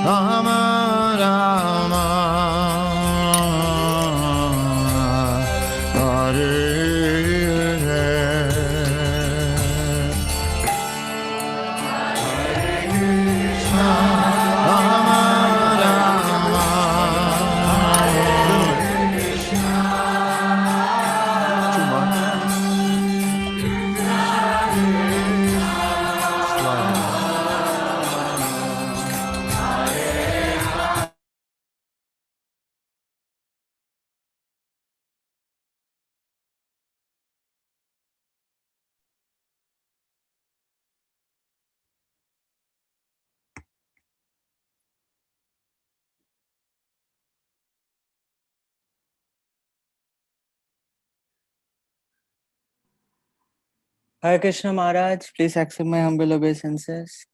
Rama Rama Hare Hare Krishna Maharaj, please accept my humble obeisances.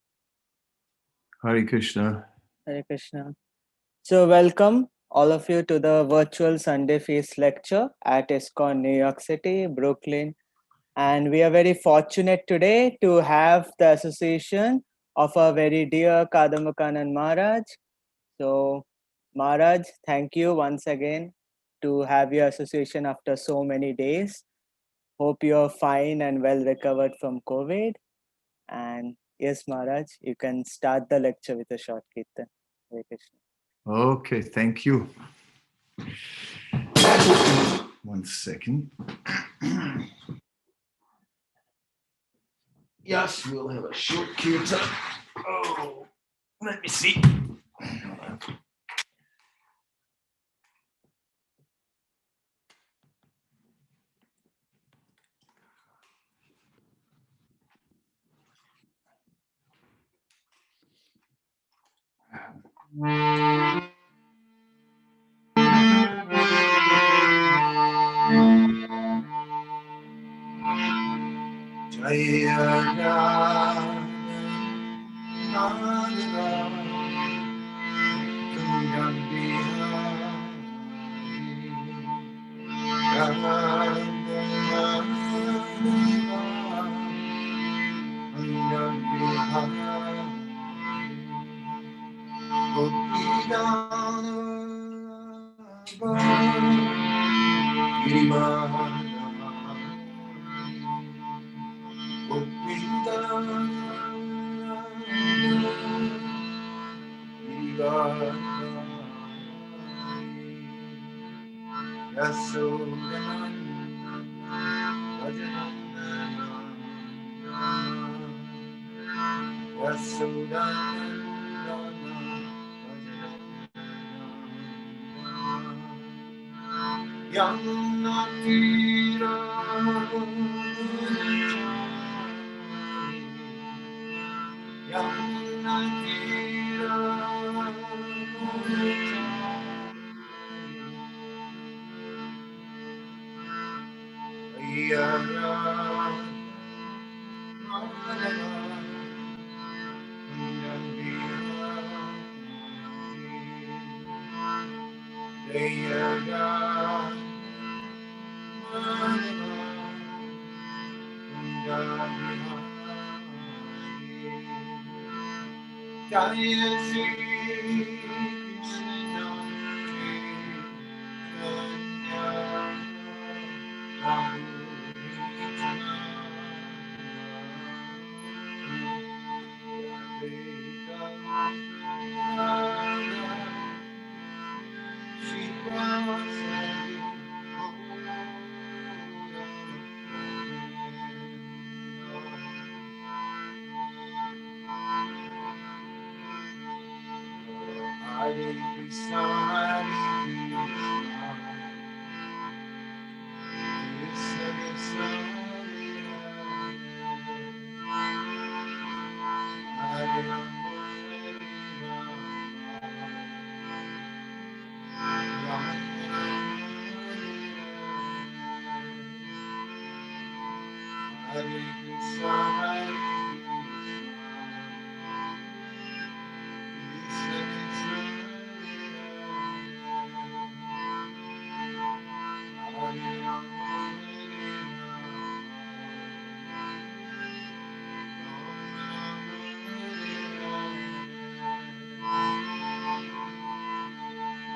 Hare Krishna. Hare Krishna. So, welcome all of you to the virtual Sunday Feast lecture at ISKCON, New York City, Brooklyn. And we are very fortunate today to have the association of our very dear Kadamba-kānana Maharaj. So, Maharaj, thank you once again to have your association after so many days. Hope you're fine and well recovered from COVID. And yes, Maharaj, you can start the lecture with a short kirtan. Hare Krishna. Okay, thank you. 1 second. Yes, we'll have a short kirtan. Oh, let me see.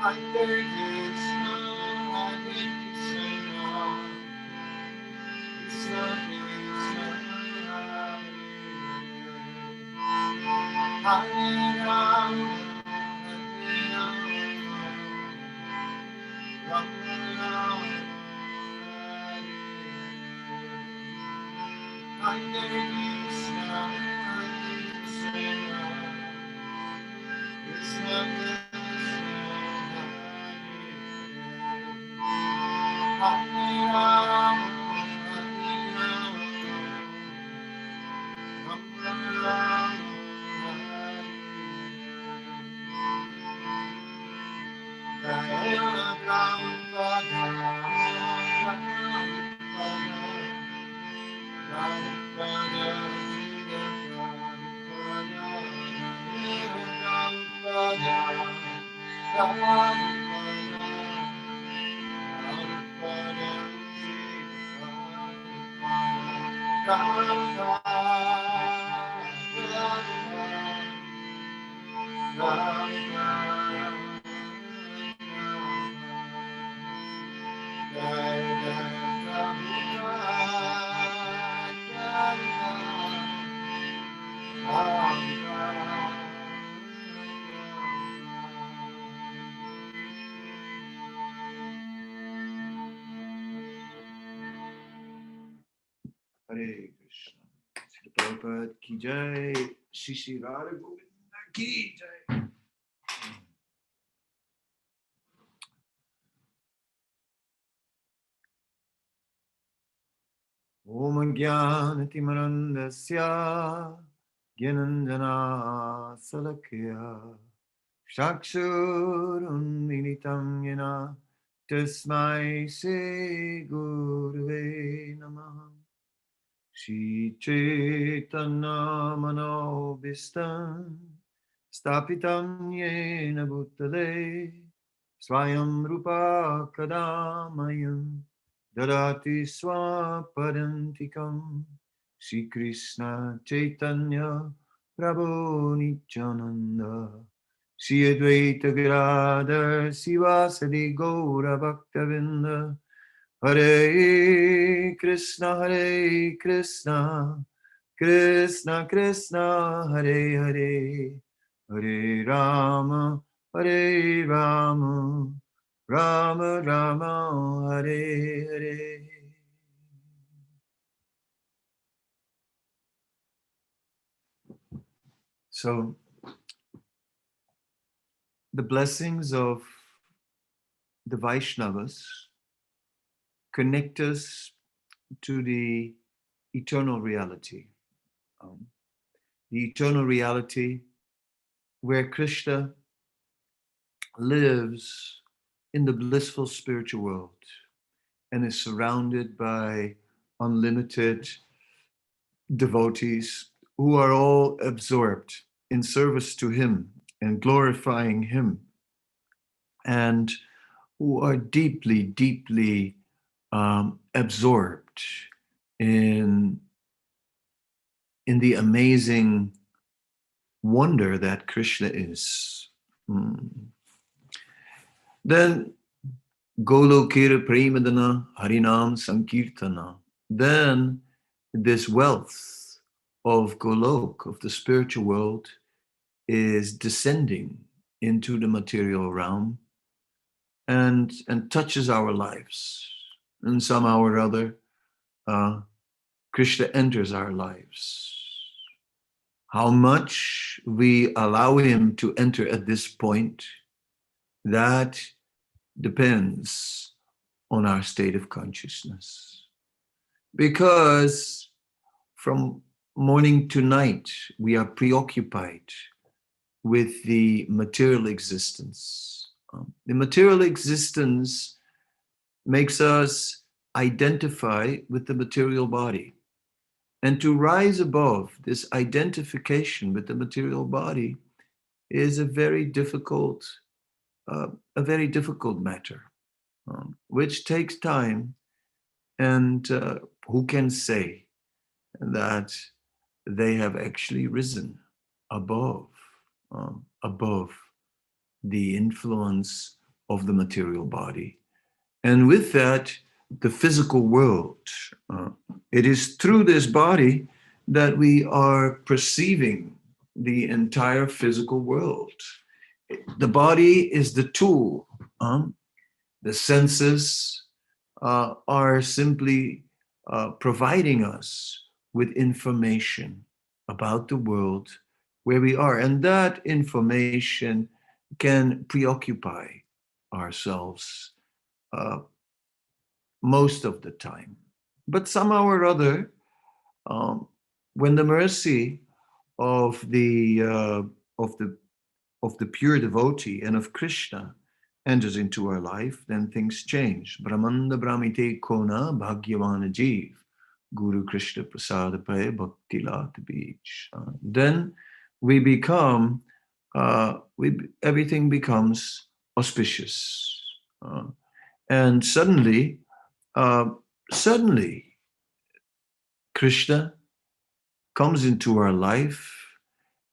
Hare Krishna. Srila Prabhupada ki jai. Shri Shri Radha Govinda ki jai. Om Jnanatimarandasya Gyananjana Salakya Shakshurunmilitam Yena Tasmai Se Gurve Namah Shri Chaitanya Manobhistam Stapitam Yena Bhutale Swayam Rupa Kadamayam Dadati Swapadantikam Shri Krishna Chaitanya Prabhu Nityananda Shri Advaita Gadadhar Sivasadi Gaura Bhaktavinda Hare Krishna Krishna Krishna Hare Hare Hare Hare Rama Rama Rama Hare Hare. So, the blessings of the Vaishnavas connect us to the eternal reality. The eternal reality where Krishna lives in the blissful spiritual world and is surrounded by unlimited devotees who are all absorbed in service to him and glorifying him, and who are deeply, deeply absorbed in the amazing wonder that Krishna is. Then Golokira Premadana Harinam Sankirtana. Then this wealth of Golok, of the spiritual world, is descending into the material realm and touches our lives. And somehow or other, Krishna enters our lives. How much we allow him to enter at this point, that depends on our state of consciousness. Because from morning to night, we are preoccupied with the material existence. The material existence makes us identify with the material body. And to rise above this identification with the material body is a very difficult matter, which takes time. And who can say that they have actually risen above the influence of the material body. And with that, the physical world. It is through this body that we are perceiving the entire physical world. The body is the tool. The senses are simply providing us with information about the world where we are. And that information can preoccupy ourselves most of the time. But somehow or other, um, when the mercy of of the of the pure devotee and of Krishna enters into our life, then things change. Brahmanda Brahmite Kona Bhagyavana Jeev Guru Krishna Prasada Pay Bhakti Lat Beach. Then we become, everything becomes auspicious. And suddenly, uh, suddenly, Krishna comes into our life.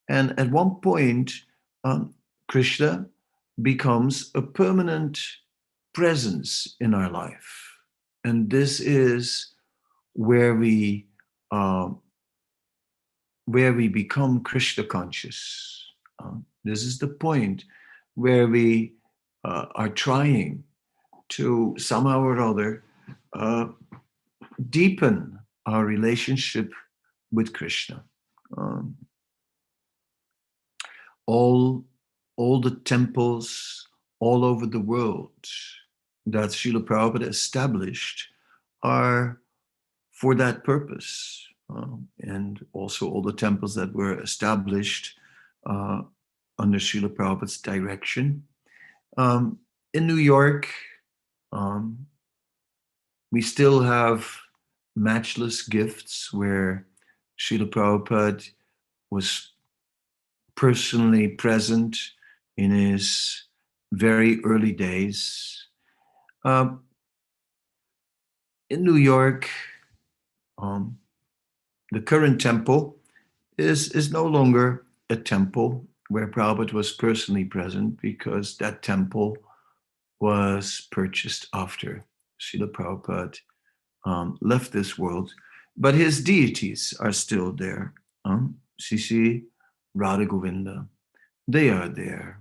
And at one point, Krishna becomes a permanent presence in our life. And this is where we uh, become Krishna conscious. This is the point where we are trying to somehow or other uh, deepen our relationship with Krishna. Um, all the temples all over the world that Srila Prabhupada established are for that purpose. And also all the temples that were established uh, under Srila Prabhupada's direction. In New York, um, we still have matchless gifts where Srila Prabhupada was personally present in his very early days. Um, in New York, um, the current temple is no longer a temple where Prabhupada was personally present, because that temple was purchased after Srila Prabhupada left this world. But his deities are still there. Sisi, Radha Govinda, they are there.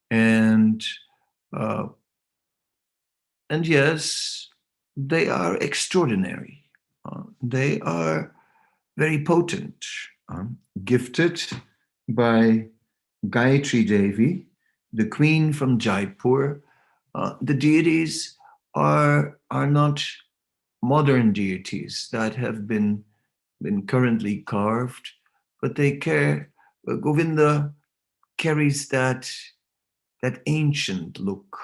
And uh, and yes, they are extraordinary. They are very potent, gifted by Gayatri Devi, the queen from Jaipur. The deities are not modern deities that have been currently carved, but they care. Govinda carries that ancient look,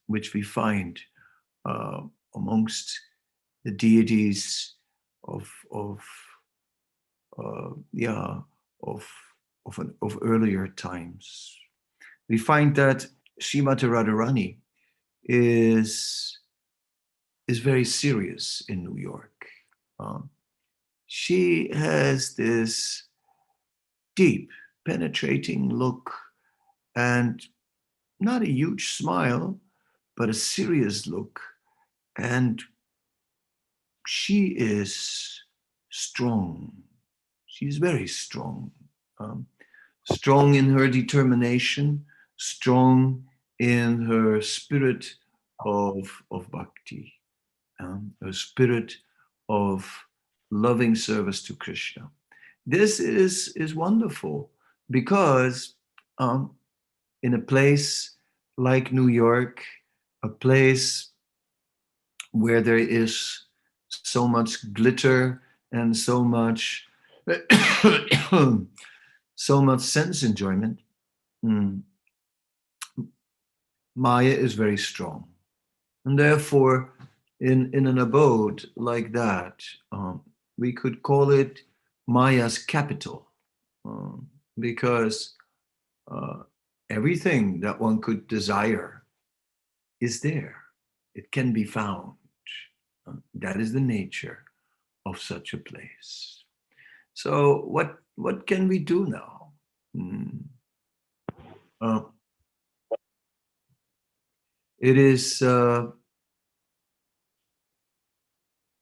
which we find uh, amongst the deities of yeah of of earlier times. We find that Srimati Radharani is very serious in New York. Um, she has this deep, penetrating look, and not a huge smile, but a serious look. And she is strong. She's very strong. Um, Strong in her determination, strong in her spirit of bhakti, her spirit of loving service to Krishna. This is wonderful, because in a place like New York, a place where there is so much glitter and so much so much sense enjoyment, Maya is very strong. And therefore, in an abode like that, we could call it Maya's capital, because uh, everything that one could desire is there. It can be found. That is the nature of such a place. So, what can we do now? Uh, it is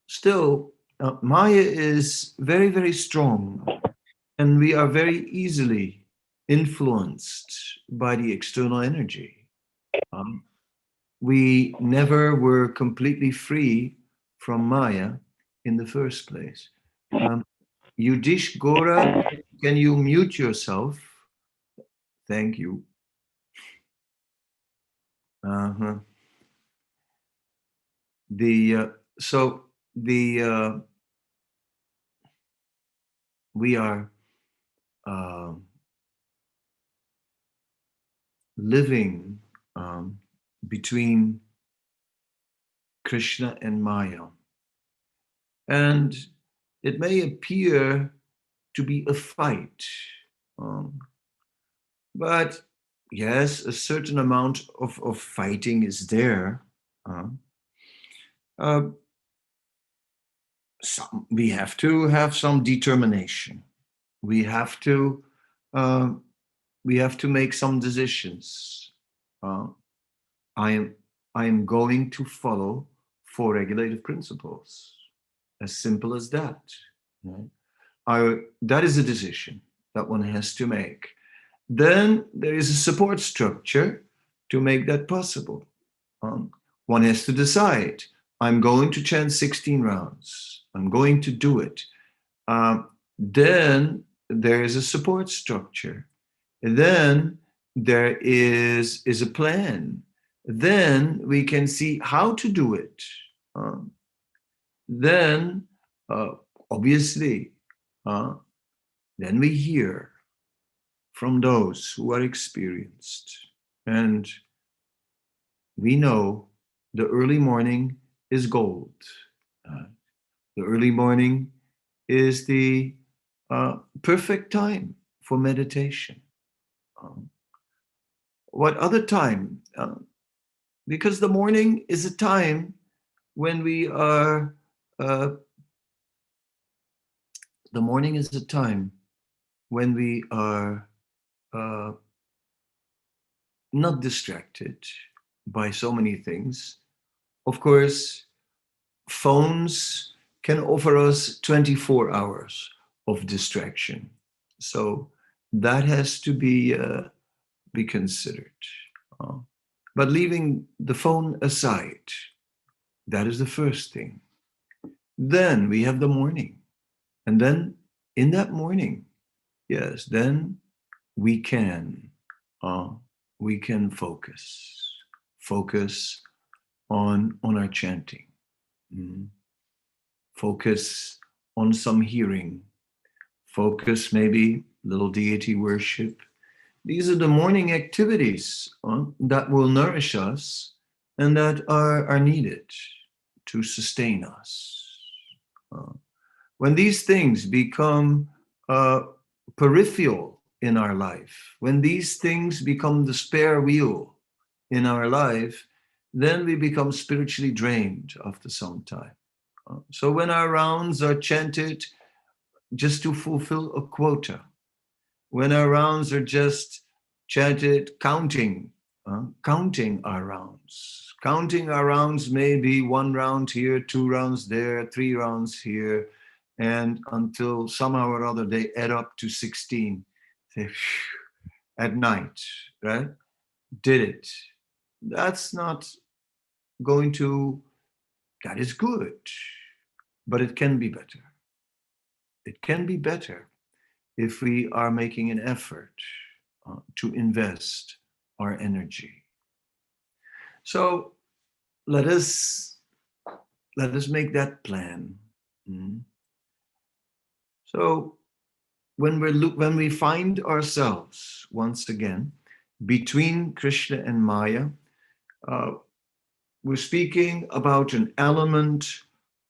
still, Maya is very, very strong, and we are very easily influenced by the external energy. We never were completely free from Maya in the first place. Yudish Gora, can you mute yourself? Thank you. Uh-huh. So we are living between Krishna and Maya. And it may appear to be a fight. But yes, a certain amount of fighting is there. We have to have some determination. We have to make some decisions. I am going to follow four regulative principles. As simple as that. Right? That is a decision that one has to make. Then there is a support structure to make that possible. One has to decide, I'm going to chant 16 rounds. I'm going to do it. Then there is a support structure. And then there is a plan. Then we can see how to do it. Then, obviously, then we hear from those who are experienced. And we know the early morning is gold. The early morning is the perfect time for meditation. What other time? Because the morning is a time when we are, the morning is a time when we are not distracted by so many things. Of course, phones can offer us 24 hours of distraction. So that has to be considered. But leaving the phone aside, that is the first thing. Then we have the morning. And then in that morning, yes, then we can focus on our chanting. Focus on some hearing. Focus maybe little deity worship. These are the morning activities that will nourish us and that are needed to sustain us. When these things become peripheral in our life, when these things become the spare wheel in our life, then we become spiritually drained after some time. So when our rounds are chanted just to fulfill a quota, when our rounds are just chanted counting our rounds. Counting our rounds may be 1 round here, 2 rounds there, 3 rounds here, and until somehow or other they add up to 16. At night, right? Did it. That's not going to, that is good, but it can be better. It can be better if we are making an effort to invest our energy. So let us make that plan. So when we find ourselves once again between Krishna and Maya, we're speaking about an element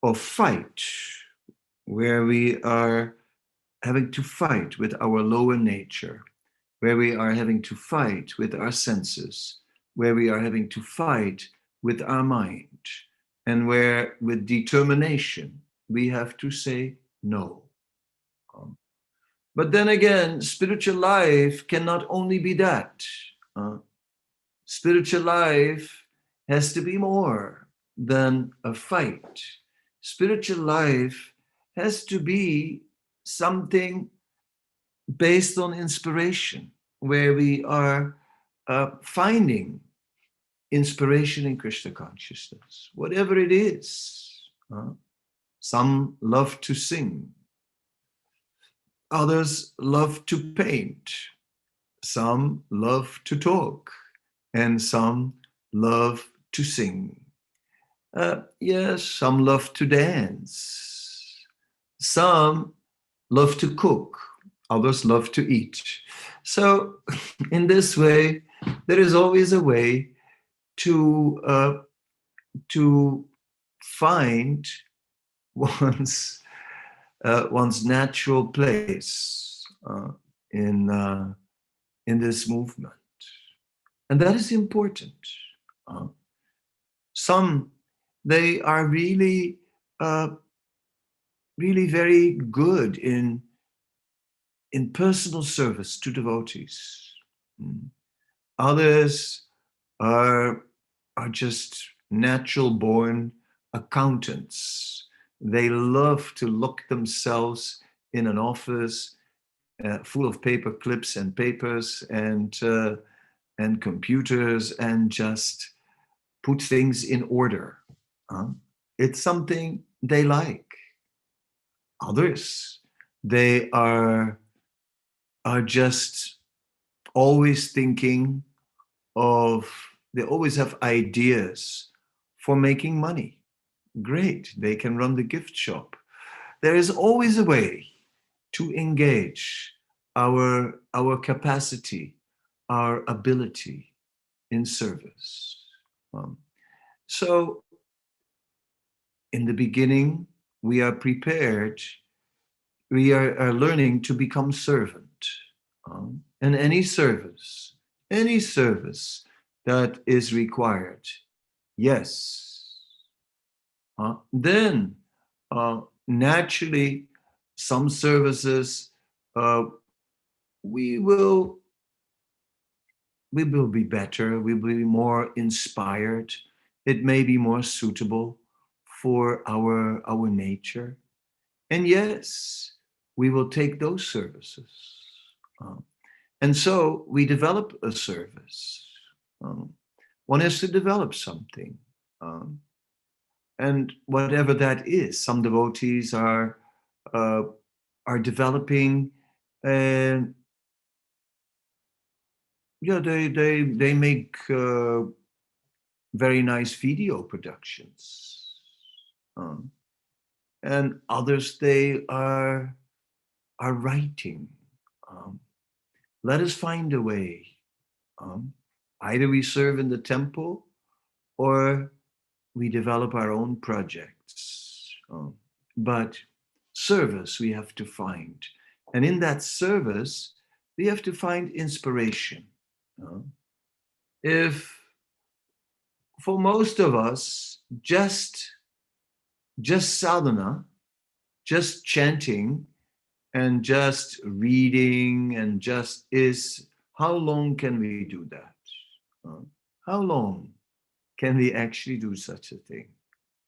of fight where we are having to fight with our lower nature, where we are having to fight with our senses, where we are having to fight with our mind, and where with determination we have to say no. But then again, spiritual life cannot only be that. Spiritual life has to be more than a fight. Spiritual life has to be something based on inspiration, where we are finding inspiration in Krishna consciousness, whatever it is. Some love to sing, others love to paint, some love to talk, and some love to sing. Yes, some love to dance, some love to cook, others love to eat. So, in this way, there is always a way to find one's natural place in this movement, and that is important. Some, they are really really very good in personal service to devotees. Others are just natural born accountants. They love to look themselves in an office full of paper clips and papers and computers and just put things in order. It's something they like. Others, they are just always thinking of, they always have ideas for making money. Great, they can run the gift shop. There is always a way to engage our capacity, our ability in service. So in the beginning, we are prepared, we are learning to become servant. And any service that is required, yes. Then naturally, some services we will be better, we will be more inspired. It may be more suitable for our nature. And yes, we will take those services. And so we develop a service. One is to develop something. And whatever that is, some devotees are developing, and they make very nice video productions. And others, they are writing. Let us find a way. Either we serve in the temple or we develop our own projects. But service we have to find. And in that service, we have to find inspiration. If for most of us, just sadhana, just chanting, and just reading, and just is, how long can we do that? How long can we actually do such a thing?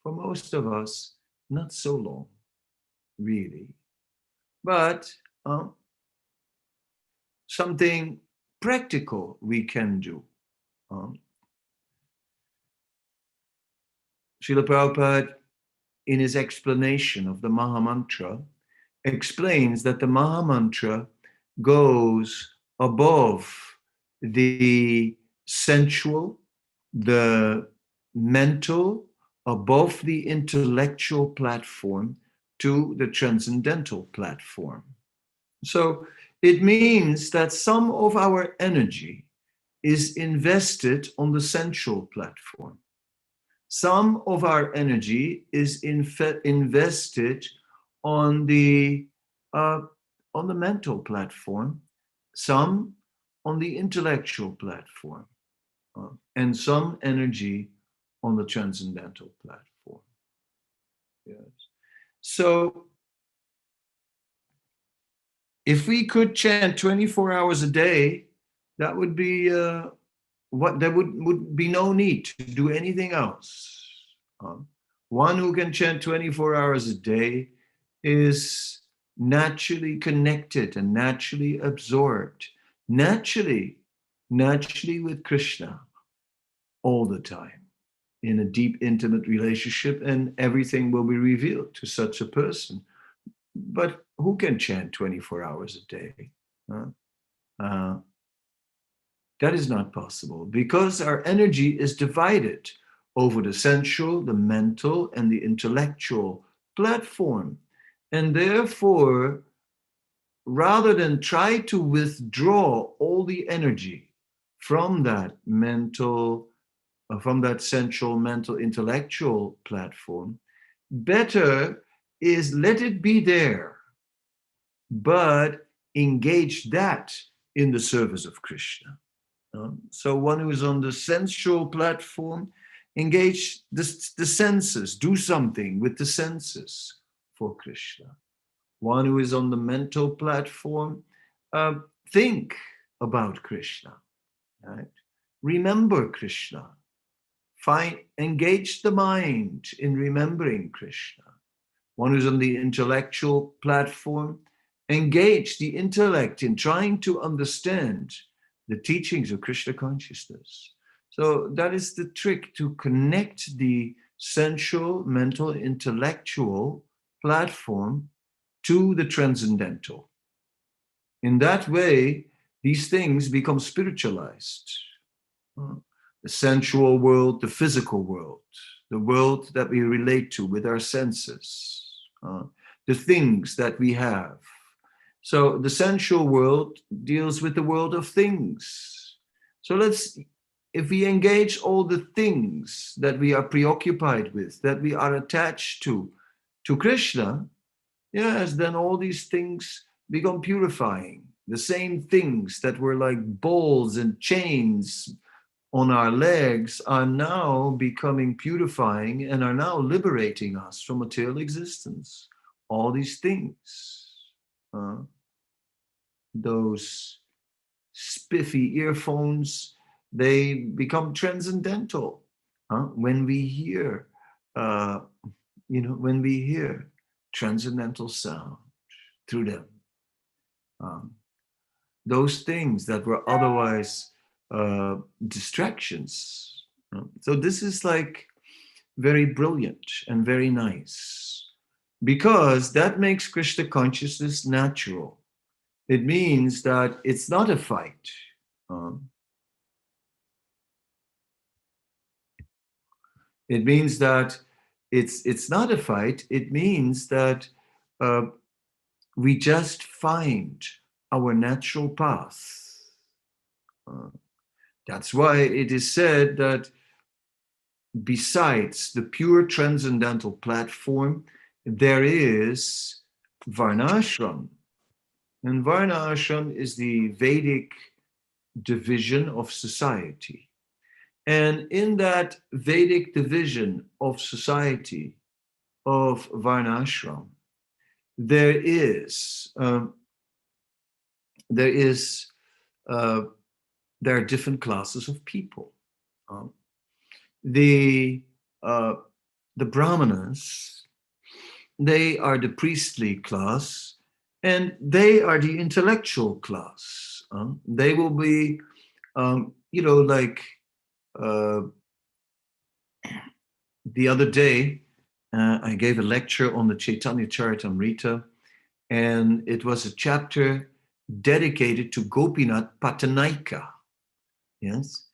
For most of us, not so long, really. But something practical we can do. Srila Prabhupada, in his explanation of the Mahamantra, explains that the Mahamantra goes above the sensual, the mental, above the intellectual platform to the transcendental platform. So it means that some of our energy is invested on the sensual platform. Some of our energy is invested on the mental platform, some on the intellectual platform, and some energy on the transcendental platform. Yes. So if we could chant 24 hours a day, that would be there would be no need to do anything else. One who can chant 24 hours a day is naturally connected and naturally absorbed, naturally with Krishna all the time, in a deep, intimate relationship, and everything will be revealed to such a person. But who can chant 24 hours a day? That is not possible, because our energy is divided over the sensual, the mental, and the intellectual platform. And therefore, rather than try to withdraw all the energy from that mental, from that sensual, mental, intellectual platform, better is let it be there, but engage that in the service of Krishna. So one who is on the sensual platform, engage the senses, do something with the senses for Krishna. One who is on the mental platform, think about Krishna, right? Remember Krishna. Engage the mind in remembering Krishna. One who's on the intellectual platform, engage the intellect in trying to understand the teachings of Krishna consciousness. So that is the trick, to connect the sensual, mental, intellectual platform to the transcendental. In that way, these things become spiritualized. The sensual world, the physical world, the world that we relate to with our senses, the things that we have. So the sensual world deals with the world of things. So if we engage all the things that we are preoccupied with, that we are attached to Krishna, yes, then all these things become purifying. The same things that were like balls and chains on our legs are now becoming purifying and are now liberating us from material existence. All these things. Those spiffy earphones, they become transcendental when we hear, when we hear transcendental sound through them. Those things that were otherwise distractions. So this is like very brilliant and very nice, because that makes Krishna consciousness natural. It means that it's not a fight. It means that it's not a fight. It means that we just find our natural path. That's why it is said that besides the pure transcendental platform, there is Varnashram. And Varnashram is the Vedic division of society. And in that Vedic division of society, of Varnashram, there are different classes of people. The Brahmanas, they are the priestly class, and they are the intellectual class. They will be, the other day, I gave a lecture on the Chaitanya Charitamrita, and it was a chapter dedicated to Gopinath Patanayaka. Yes.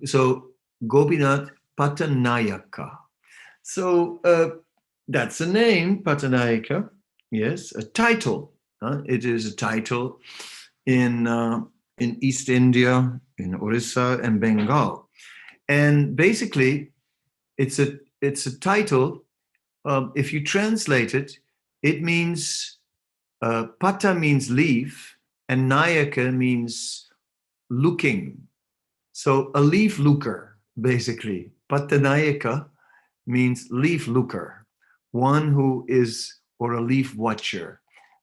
So Gopinath Patanayaka. So that's a name, Patanayaka. Yes, a title. It is a title in East India, in Orissa and Bengal. And basically, it's a title. If you translate it, it means Pata means leaf, and Nayaka means looking. So a leaf looker, basically. Patanayaka means leaf looker, one who is, or a leaf watcher,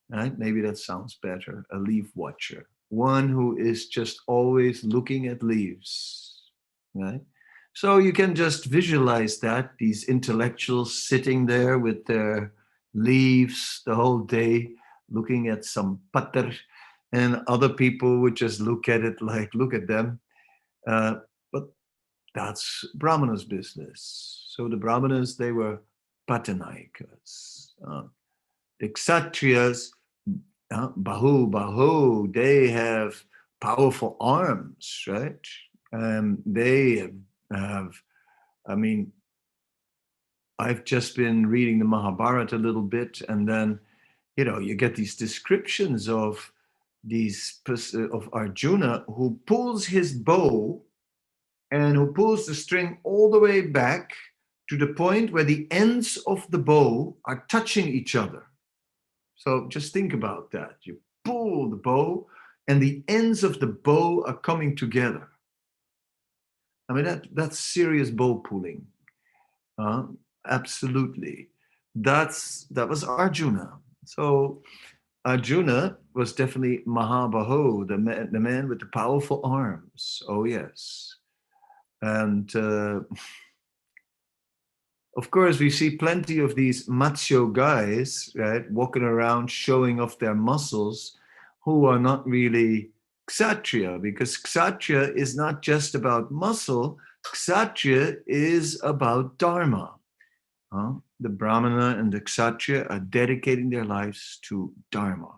right? Maybe that sounds better, a leaf watcher. One who is just always looking at leaves. right? So you can just visualize that, these intellectuals sitting there with their leaves the whole day, looking at some patter, and other people would just look at it like, look at them. But that's Brahmana's business. So the Brahmanas, they were Patanaikas. The Kshatriyas, Bahu, they have powerful arms, right? They have, I mean, I've just been reading the Mahabharata a little bit, and then, you get these descriptions of of Arjuna who pulls his bow and who pulls the string all the way back to the point where the ends of the bow are touching each other. So just think about that. You pull the bow and the ends of the bow are coming together. I mean, that's serious bow pulling. Absolutely. That was Arjuna. So Arjuna was definitely Mahabaho, the man with the powerful arms. Oh, yes. And of course, we see plenty of these macho guys, right, walking around showing off their muscles, who are not really Kshatriya, because Kshatriya is not just about muscle, Kshatriya is about Dharma. The Brahmana and the Kshatriya are dedicating their lives to Dharma.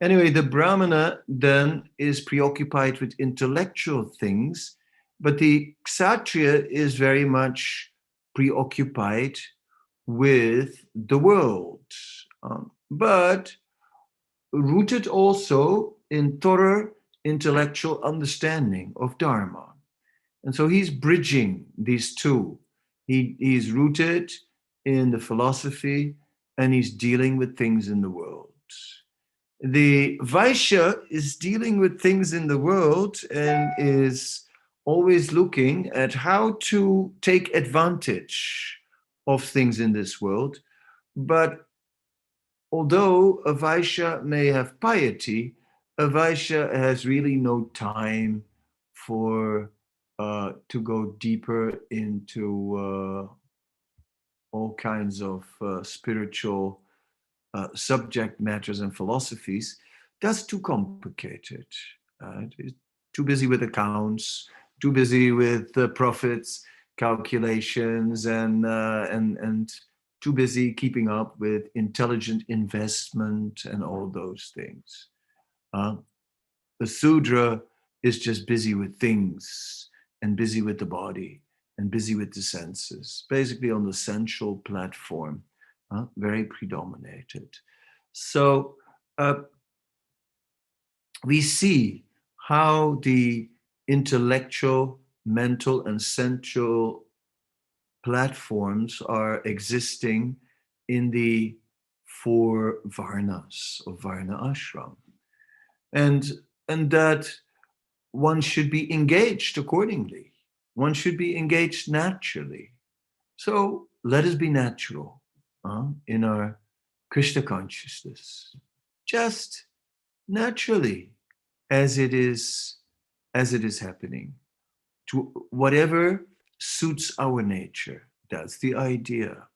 Anyway, the Brahmana then is preoccupied with intellectual things, but the Kshatriya is very much preoccupied with the world, but rooted also in thorough intellectual understanding of Dharma. And so he's bridging these two. He's rooted in the philosophy and he's dealing with things in the world. The Vaishya is dealing with things in the world and is always looking at how to take advantage of things in this world. But although a Vaishya may have piety, a Vaishya has really no time for to go deeper into all kinds of spiritual subject matters and philosophies. That's too complicated. He's too busy with accounts, too busy with profits, calculations, and too busy keeping up with intelligent investment and all those things. The Sudra is just busy with things and busy with the body and busy with the senses, basically on the sensual platform, very predominated. So we see how the intellectual, mental, and sensual platforms are existing in the four varnas of Varna Ashram. And that one should be engaged accordingly. One should be engaged naturally. So let us be natural in our Krishna consciousness, just naturally as it is happening, to whatever suits our nature. That's the idea.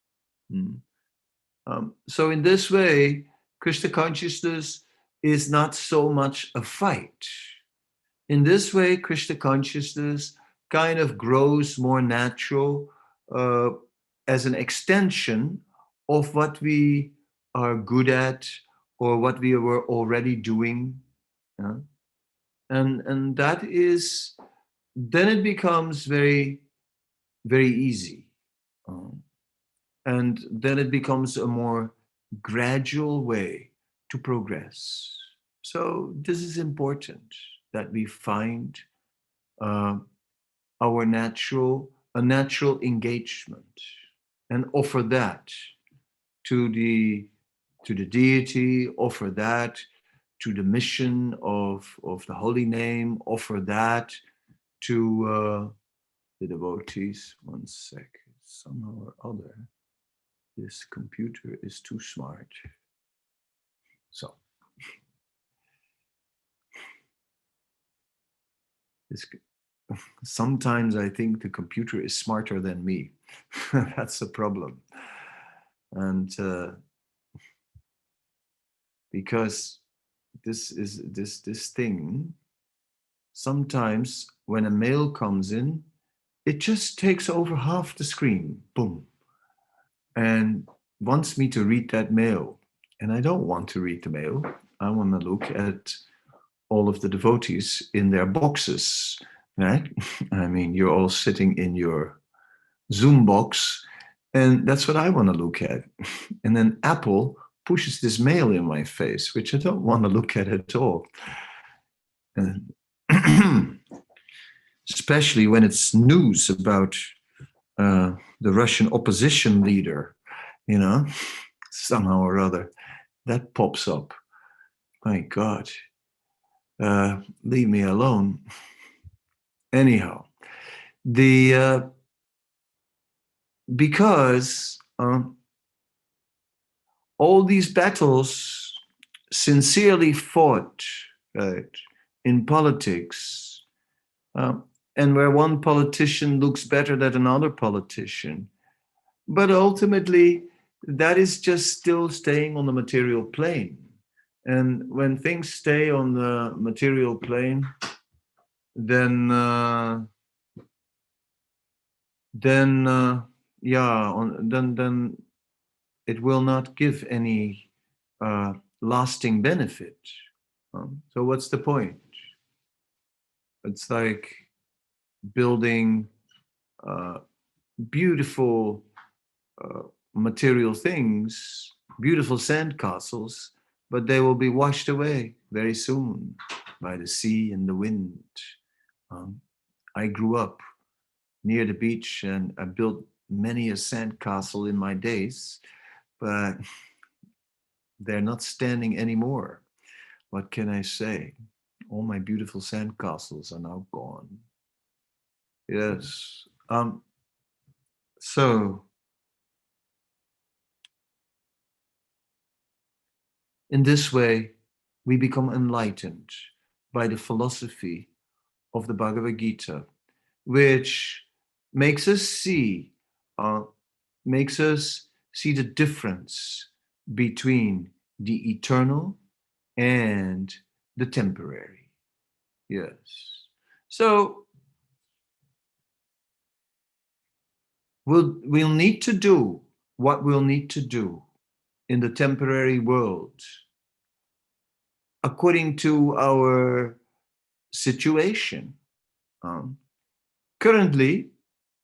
So in this way, Krishna consciousness is not so much a fight. In this way, Krishna consciousness kind of grows more natural as an extension of what we are good at or what we were already doing. And that is, then it becomes very, very easy. And then it becomes a more gradual way to progress. So this is important, that we find a natural engagement and offer that to the deity, offer that to the mission of the holy name, offer that to the devotees. One sec, somehow or other, this computer is too smart. So sometimes I think the computer is smarter than me. That's a problem. And because this thing, sometimes when a mail comes in, it just takes over half the screen, boom, and wants me to read that mail. And I don't want to read the mail. I want to look at all of the devotees in their boxes, right? I mean, you're all sitting in your Zoom box, and that's what I want to look at. And then Apple pushes this mail in my face, which I don't want to look at all. And especially when it's news about the Russian opposition leader, you know, somehow or other, that pops up. My God, leave me alone. Anyhow, because all these battles sincerely fought, right, in politics, and where one politician looks better than another politician, but ultimately that is just still staying on the material plane. And when things stay on the material plane, then then it will not give any lasting benefit. So what's the point? It's like building beautiful material things, beautiful sandcastles, but they will be washed away very soon by the sea and the wind. I grew up near the beach and I built many a sandcastle in my days, but they're not standing anymore. What can I say? All my beautiful sandcastles are now gone. Yes. So in this way, we become enlightened by the philosophy of the Bhagavad Gita, which makes us see the difference between the eternal and the temporary. Yes. So we'll need to do what we'll need to do in the temporary world according to our situation. Currently,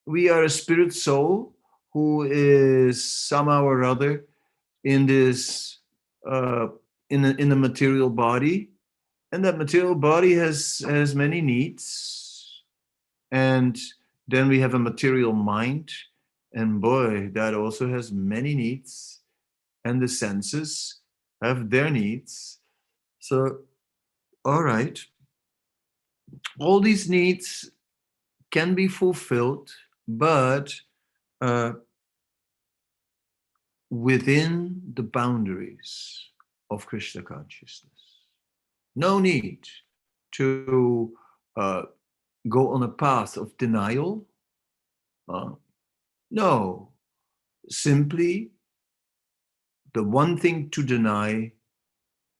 we are a spirit soul who is somehow or other in this in a material body, and that material body has many needs. And then we have a material mind, and boy, that also has many needs. And the senses have their needs. So, all right, all these needs can be fulfilled, but within the boundaries of Krishna consciousness. No need to go on a path of denial. No, simply the one thing to deny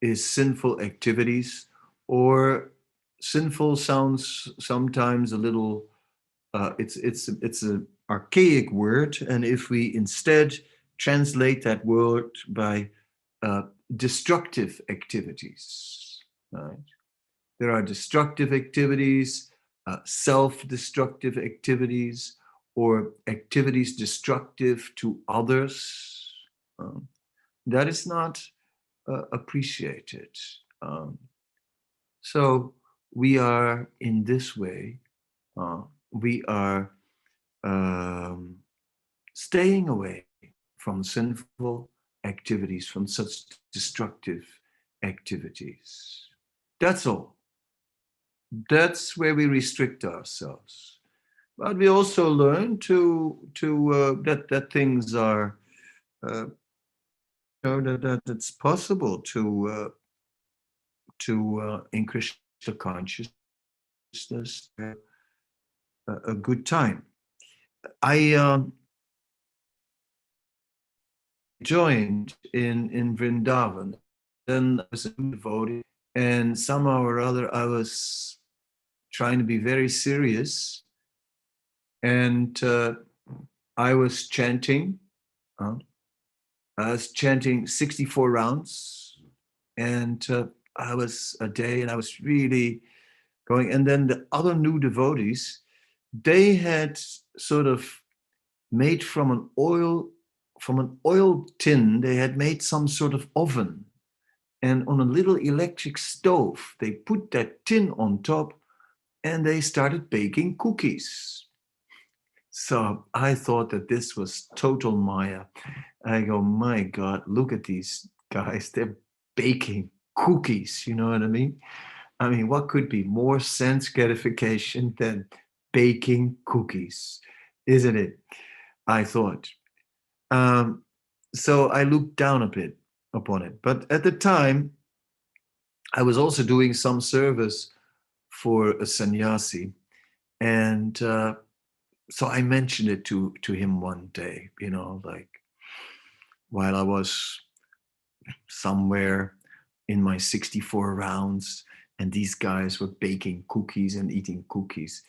is sinful activities, or sinful sounds sometimes a little, it's an archaic word, and if we instead translate that word by destructive activities, right? There are destructive activities, self-destructive activities, or activities destructive to others. That is not appreciated. So we are in this way, we are staying away from sinful activities, from such destructive activities. That's all. That's where we restrict ourselves. But we also learn that things are that it's possible to in Krishna consciousness a good time. I joined in Vrindavan. Then I was a devotee, and somehow or other I was trying to be very serious, and I was chanting. Uh, I was chanting 64 rounds, and I was a day, and I was really going. And then the other new devotees, they had sort of made from an oil tin. They had made some sort of oven, and on a little electric stove, they put that tin on top, and they started baking cookies. So I thought that this was total Maya. I go, my God, look at these guys. They're baking cookies. You know what I mean? I mean, what could be more sense gratification than baking cookies? Isn't it? I thought. Um, so I looked down a bit upon it. But at the time, I was also doing some service for a sannyasi. And so I mentioned it to him one day, like while I was somewhere in my 64 rounds, and these guys were baking cookies and eating cookies.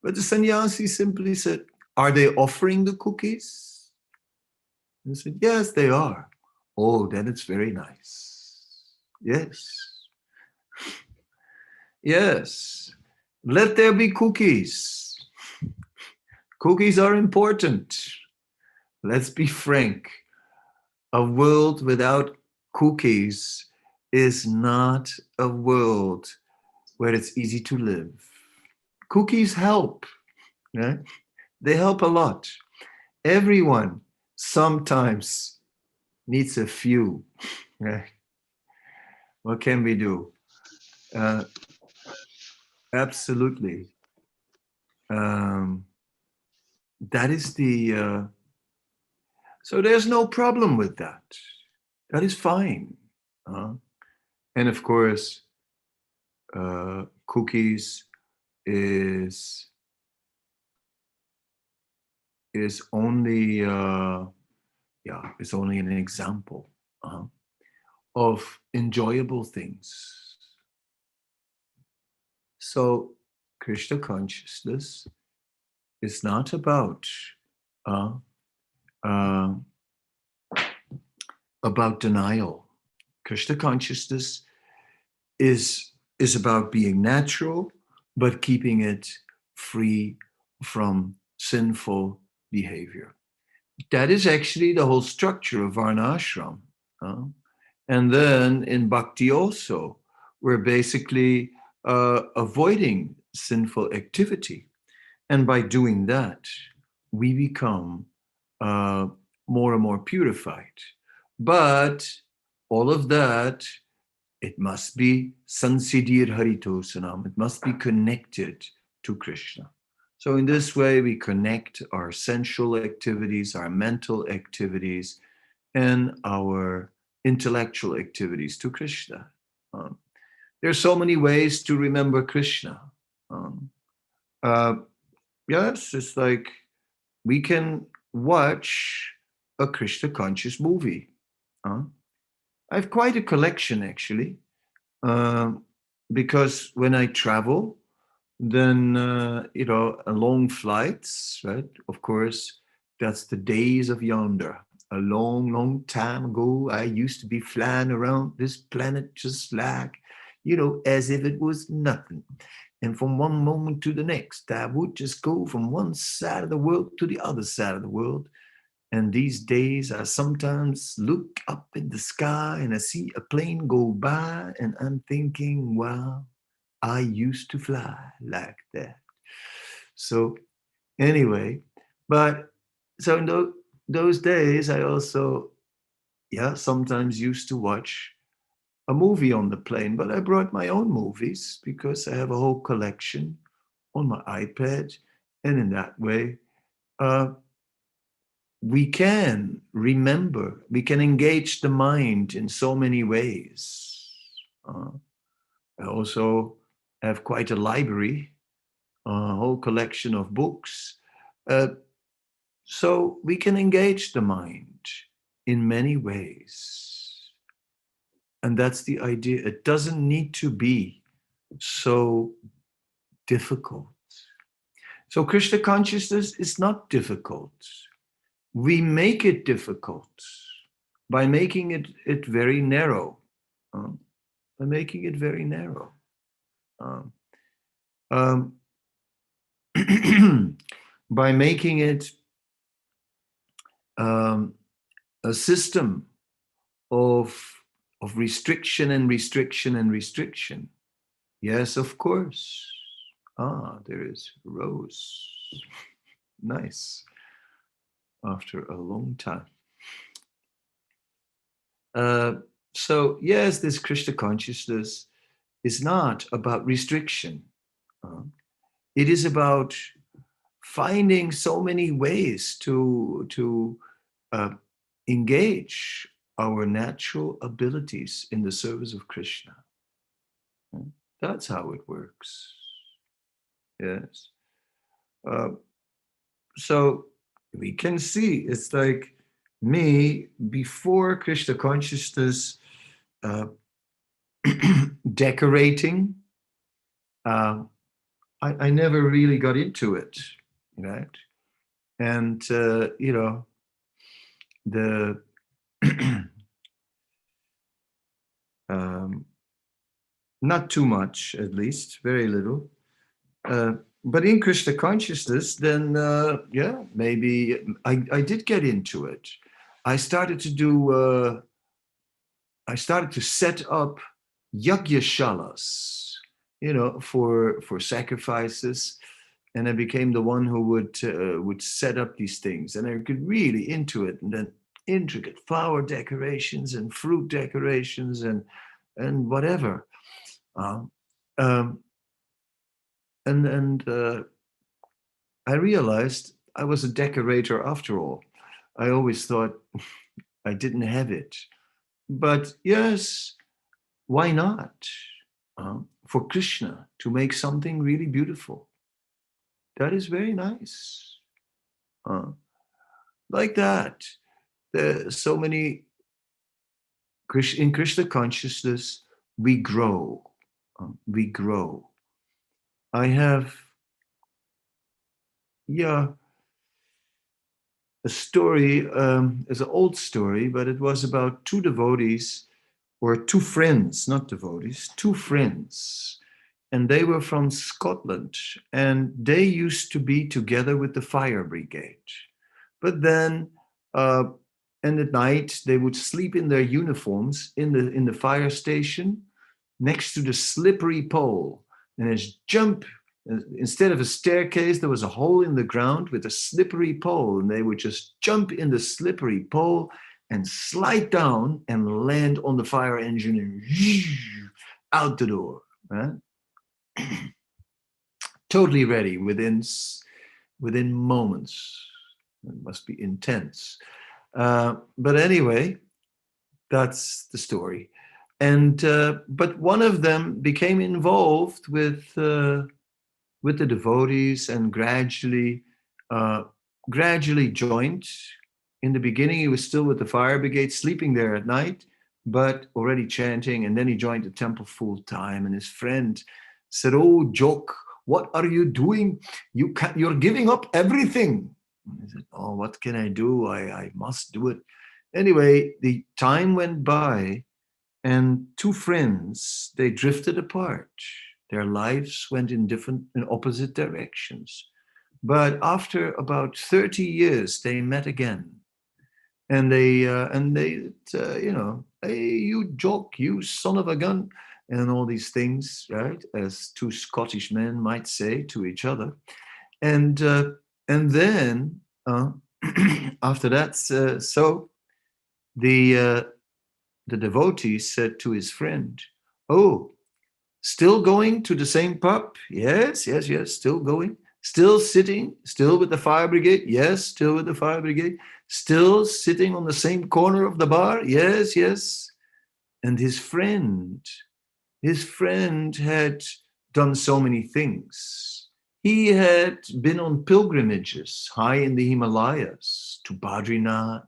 But the sannyasi simply said, "Are they offering the cookies?" And I said, "Yes, they are." "Oh, then it's very nice." "Yes, yes. Let there be cookies. Cookies are important. Let's be frank. A world without cookies is not a world where it's easy to live. Cookies help, right? They help a lot. Everyone sometimes needs a few, right? What can we do? Uh, Absolutely. Um, that is so there's no problem with that. That is fine. Uh, and of course, cookies is is only it's only an example uh, of enjoyable things. So Krishna consciousness is not uh, uh, about denial. Krishna consciousness is about being natural, but keeping it free from sinful behavior. That is actually the whole structure of Varnashram. Uh, and then in Bhakti also, we're basically avoiding sinful activity. And by doing that, we become uh, more and more purified. But all of that, it must be sansidir harito sanam. It must be connected to Krishna. So in this way, we connect our sensual activities, our mental activities, and our intellectual activities to Krishna. Um, there are so many ways to remember Krishna. Um, uh, yes, it's like we can watch a Krishna conscious movie. Uh, I have quite a collection actually, um, because when I travel, then long flights, right? Of course, that's the days of yonder. A long, long time ago, I used to be flying around this planet just like, as if it was nothing. And from one moment to the next, I would just go from one side of the world to the other side of the world. And these days, I sometimes look up in the sky and I see a plane go by, and I'm thinking, wow, I used to fly like that. So, anyway, but so in those days, I also, sometimes used to watch a movie on the plane, but I brought my own movies because I have a whole collection on my iPad. And in that way, uh, we can remember, we can engage the mind in so many ways. I also have quite a library a whole collection of books. So we can engage the mind in many ways. And that's the idea. It doesn't need to be so difficult. So Krishna consciousness is not difficult. We make it difficult by making it very narrow. By making it very narrow. By making it a system of restriction and restriction and restriction. Yes, of course. There is Rose. Nice. After a long time. So yes, this Krishna consciousness is not about restriction. It is about finding so many ways to engage our natural abilities in the service of Krishna. That's how it works. Yes. So we can see it's like me before Krishna consciousness decorating. I never really got into it, right? And the not too much, at least, very little. But in Krishna consciousness, then maybe I did get into it. I started to set up yagyashalas, for sacrifices, and I became the one who would set up these things, and I could really into it, and then intricate flower decorations and fruit decorations and whatever. I realized I was a decorator after all. I always thought I didn't have it. But yes, why not? For Krishna to make something really beautiful. That is very nice. Like that. There's so many, in Krishna consciousness, we grow. We grow. I have, a story, it's an old story, but it was about two devotees, or two friends, not devotees, two friends. And they were from Scotland, and they used to be together with the fire brigade. But then, and at night, they would sleep in their uniforms in the fire station next to the slippery pole. And jump, instead of a staircase, there was a hole in the ground with a slippery pole, and they would just jump in the slippery pole and slide down and land on the fire engine and out the door. Right? Totally ready within moments. It must be intense. But anyway, that's the story. And but one of them became involved with the devotees and gradually joined. In the beginning, he was still with the fire brigade, sleeping there at night, but already chanting. And then he joined the temple full time. And his friend said, "Oh, Jok, what are you doing? You're giving up everything." And he said, "Oh, what can I do? I must do it." Anyway, the time went by, and two friends, they drifted apart. Their lives went in opposite directions. But after about 30 years, they met again. And they "Hey, you Jock, you son of a gun," and all these things, right? As two Scottish men might say to each other. And then after that, so the devotee said to his friend, "Oh, still going to the same pub?" Yes, still going. Still sitting, still with the fire brigade? Yes, still with the fire brigade. Still sitting on the same corner of the bar? Yes. And his friend had done so many things. He had been on pilgrimages high in the Himalayas to Badrinath,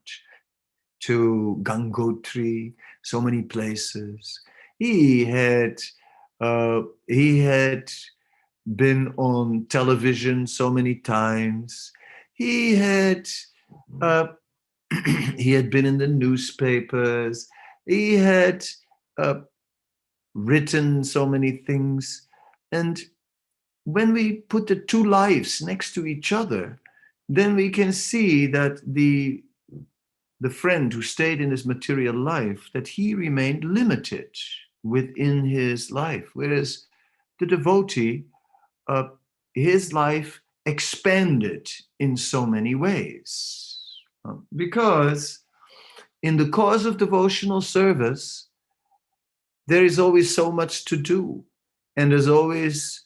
to Gangotri, so many places. He had been on television so many times. He had uh, he had been in the newspapers. He had uh, written so many things. And when we put the two lives next to each other, then we can see that the friend who stayed in his material life, that he remained limited within his life, whereas the devotee, uh, his life expanded in so many ways. Because in the cause of devotional service, there is always so much to do. And there's always,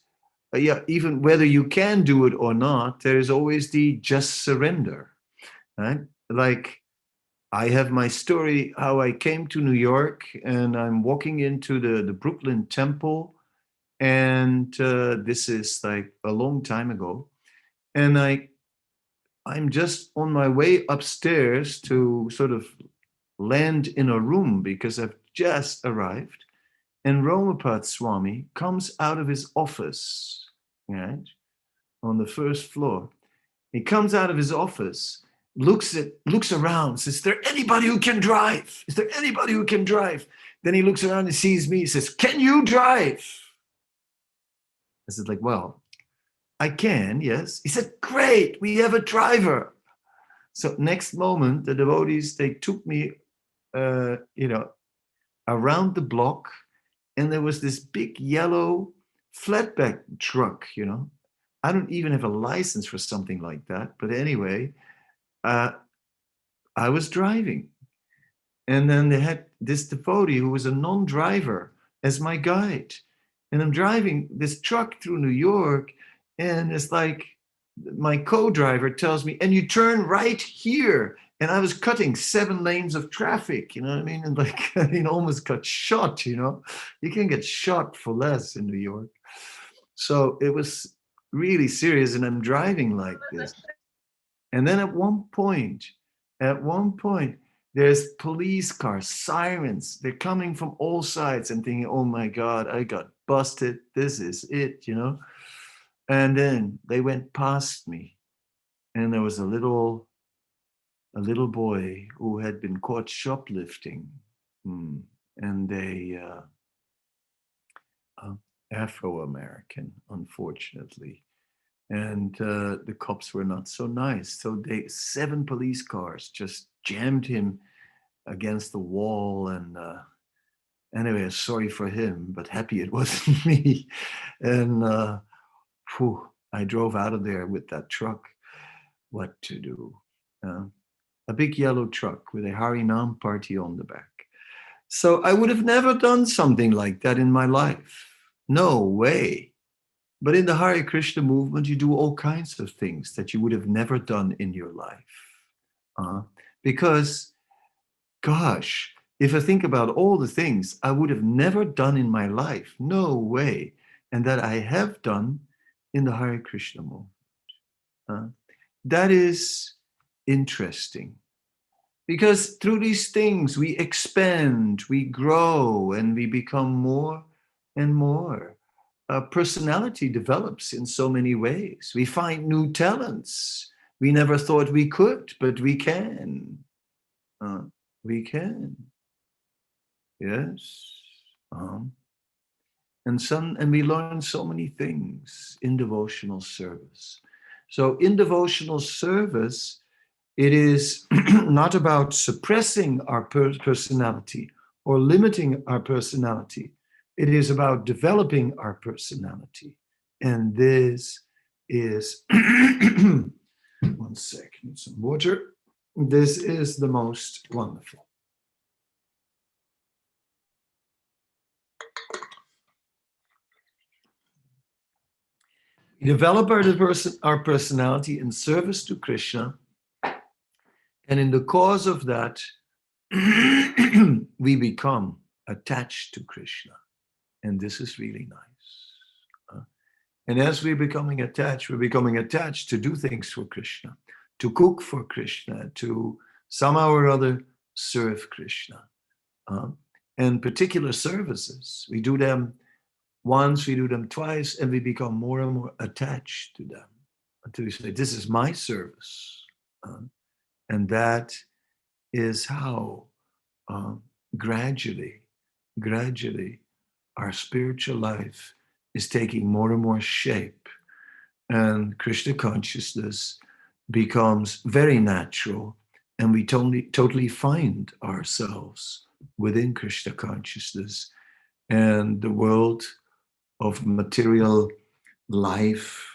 even whether you can do it or not, there is always the just surrender, right? Like, I have my story how I came to New York, and I'm walking into the Brooklyn Temple, and this is like a long time ago, and I'm just on my way upstairs to sort of land in a room because I've just arrived, and Romapat Swami comes out of his office, right, on the first floor. He comes out of his office, looks around, says, "Is there anybody who can drive? Is there anybody who can drive?" Then he looks around and sees me. He says, "Can you drive?" I said, like, "Well, I can, yes." He said, "Great, we have a driver." So next moment, the devotees, they took me, around the block, and there was this big yellow flatbed truck, I don't even have a license for something like that. But anyway, I was driving. And then they had this devotee who was a non-driver as my guide. And I'm driving this truck through New York, and it's like my co-driver tells me, "And you turn right here." And I was cutting 7 lanes of traffic, you know what I mean? And like, almost got shot, You can get shot for less in New York. So it was really serious, and I'm driving like this. And then at one point, there's police cars, sirens. They're coming from all sides. I'm thinking, oh my God, I got busted. This is it, And then they went past me, and there was a little boy who had been caught shoplifting. And they, Afro-American, unfortunately. And the cops were not so nice. So 7 police cars just jammed him against the wall. And anyway, sorry for him, but happy it wasn't me. And I drove out of there with that truck. What to do? A big yellow truck with a Harinam party on the back. So I would have never done something like that in my life. No way. But in the Hare Krishna movement, you do all kinds of things that you would have never done in your life. Because, gosh, if I think about all the things I would have never done in my life, no way, and that I have done in the Hare Krishna movement. That is interesting. Because through these things, we expand, we grow, and we become more and more. Personality develops in so many ways. We find new talents. We never thought we could, but we can. We can. Yes. And we learn so many things in devotional service. So in devotional service, it is not about suppressing our personality or limiting our personality. It is about developing our personality. And this is, one sec, need some water. This is the most wonderful. We develop our personality in service to Krishna. And in the cause of that, we become attached to Krishna. And this is really nice. And as we're becoming attached to do things for Krishna, to cook for Krishna, to somehow or other serve Krishna. And particular services, we do them once, we do them twice, and we become more and more attached to them until we say, this is my service. And that is how gradually, our spiritual life is taking more and more shape, and Krishna consciousness becomes very natural, and we totally find ourselves within Krishna consciousness, and the world of material life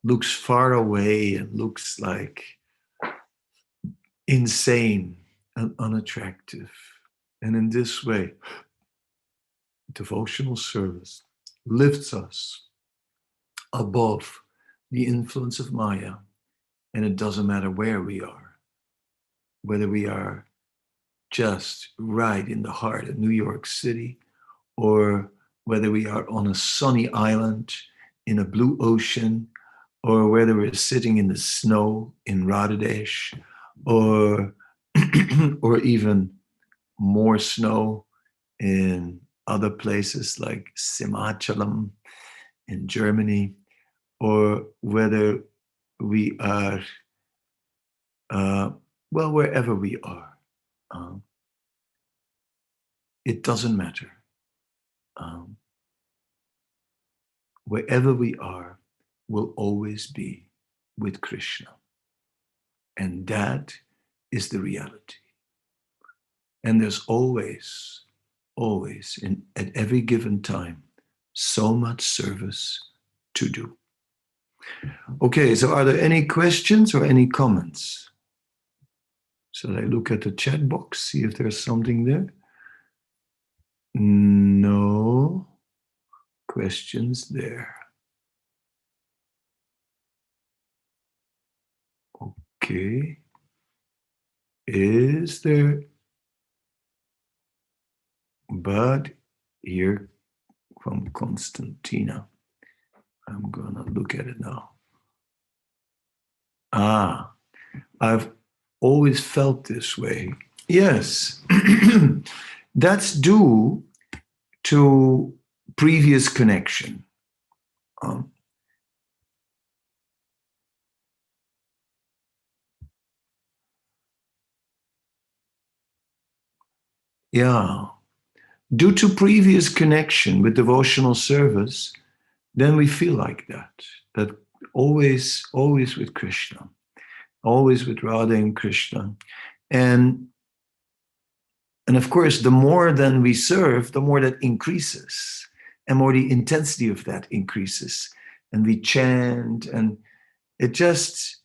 looks far away and looks like insane and unattractive. And in this way, devotional service lifts us above the influence of Maya, and it doesn't matter where we are, whether we are just right in the heart of New York City, or whether we are on a sunny island in a blue ocean, or whether we're sitting in the snow in Radhadesh, or or even more snow in other places like Simachalam in Germany, or whether we are, wherever we are. It doesn't matter. Wherever we are, we'll always be with Krishna. And that is the reality. And there's always, at every given time, so much service to do. Okay, so are there any questions or any comments? Shall I look at the chat box, see if there's something there? No questions there. Okay. Is there? But here from Constantina, I'm gonna look at it now. I've always felt this way. Yes, that's due to previous connection. Yeah, due to previous connection with devotional service, then we feel like that always with Krishna, always with Radha and Krishna. And of course, the more then we serve, the more that increases, and more the intensity of that increases. And we chant, and it just,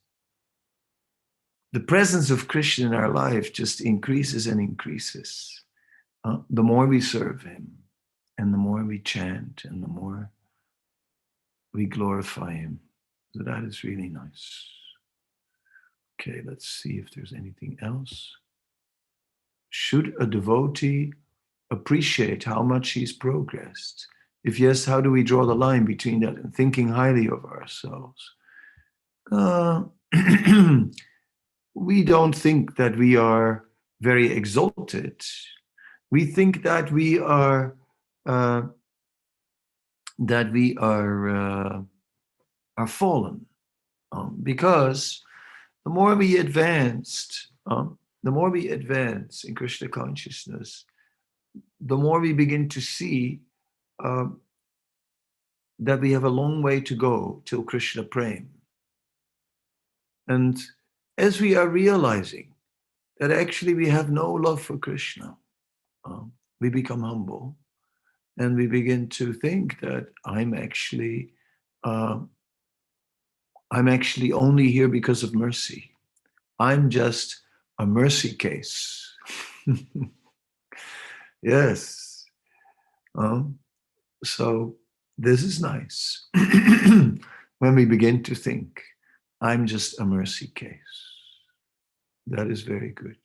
the presence of Krishna in our life just increases and increases. The more we serve him, and the more we chant, and the more we glorify him. So that is really nice. Okay, let's see if there's anything else. Should a devotee appreciate how much he's progressed? If yes, how do we draw the line between that and thinking highly of ourselves? We don't think that we are very exalted. We think that we are fallen, because the more we advance in Krishna consciousness, the more we begin to see that we have a long way to go till Krishna Prem. And as we are realizing that actually we have no love for Krishna, we become humble, and we begin to think that I'm actually only here because of mercy. I'm just a mercy case. Yes. So this is nice. When we begin to think, I'm just a mercy case. That is very good.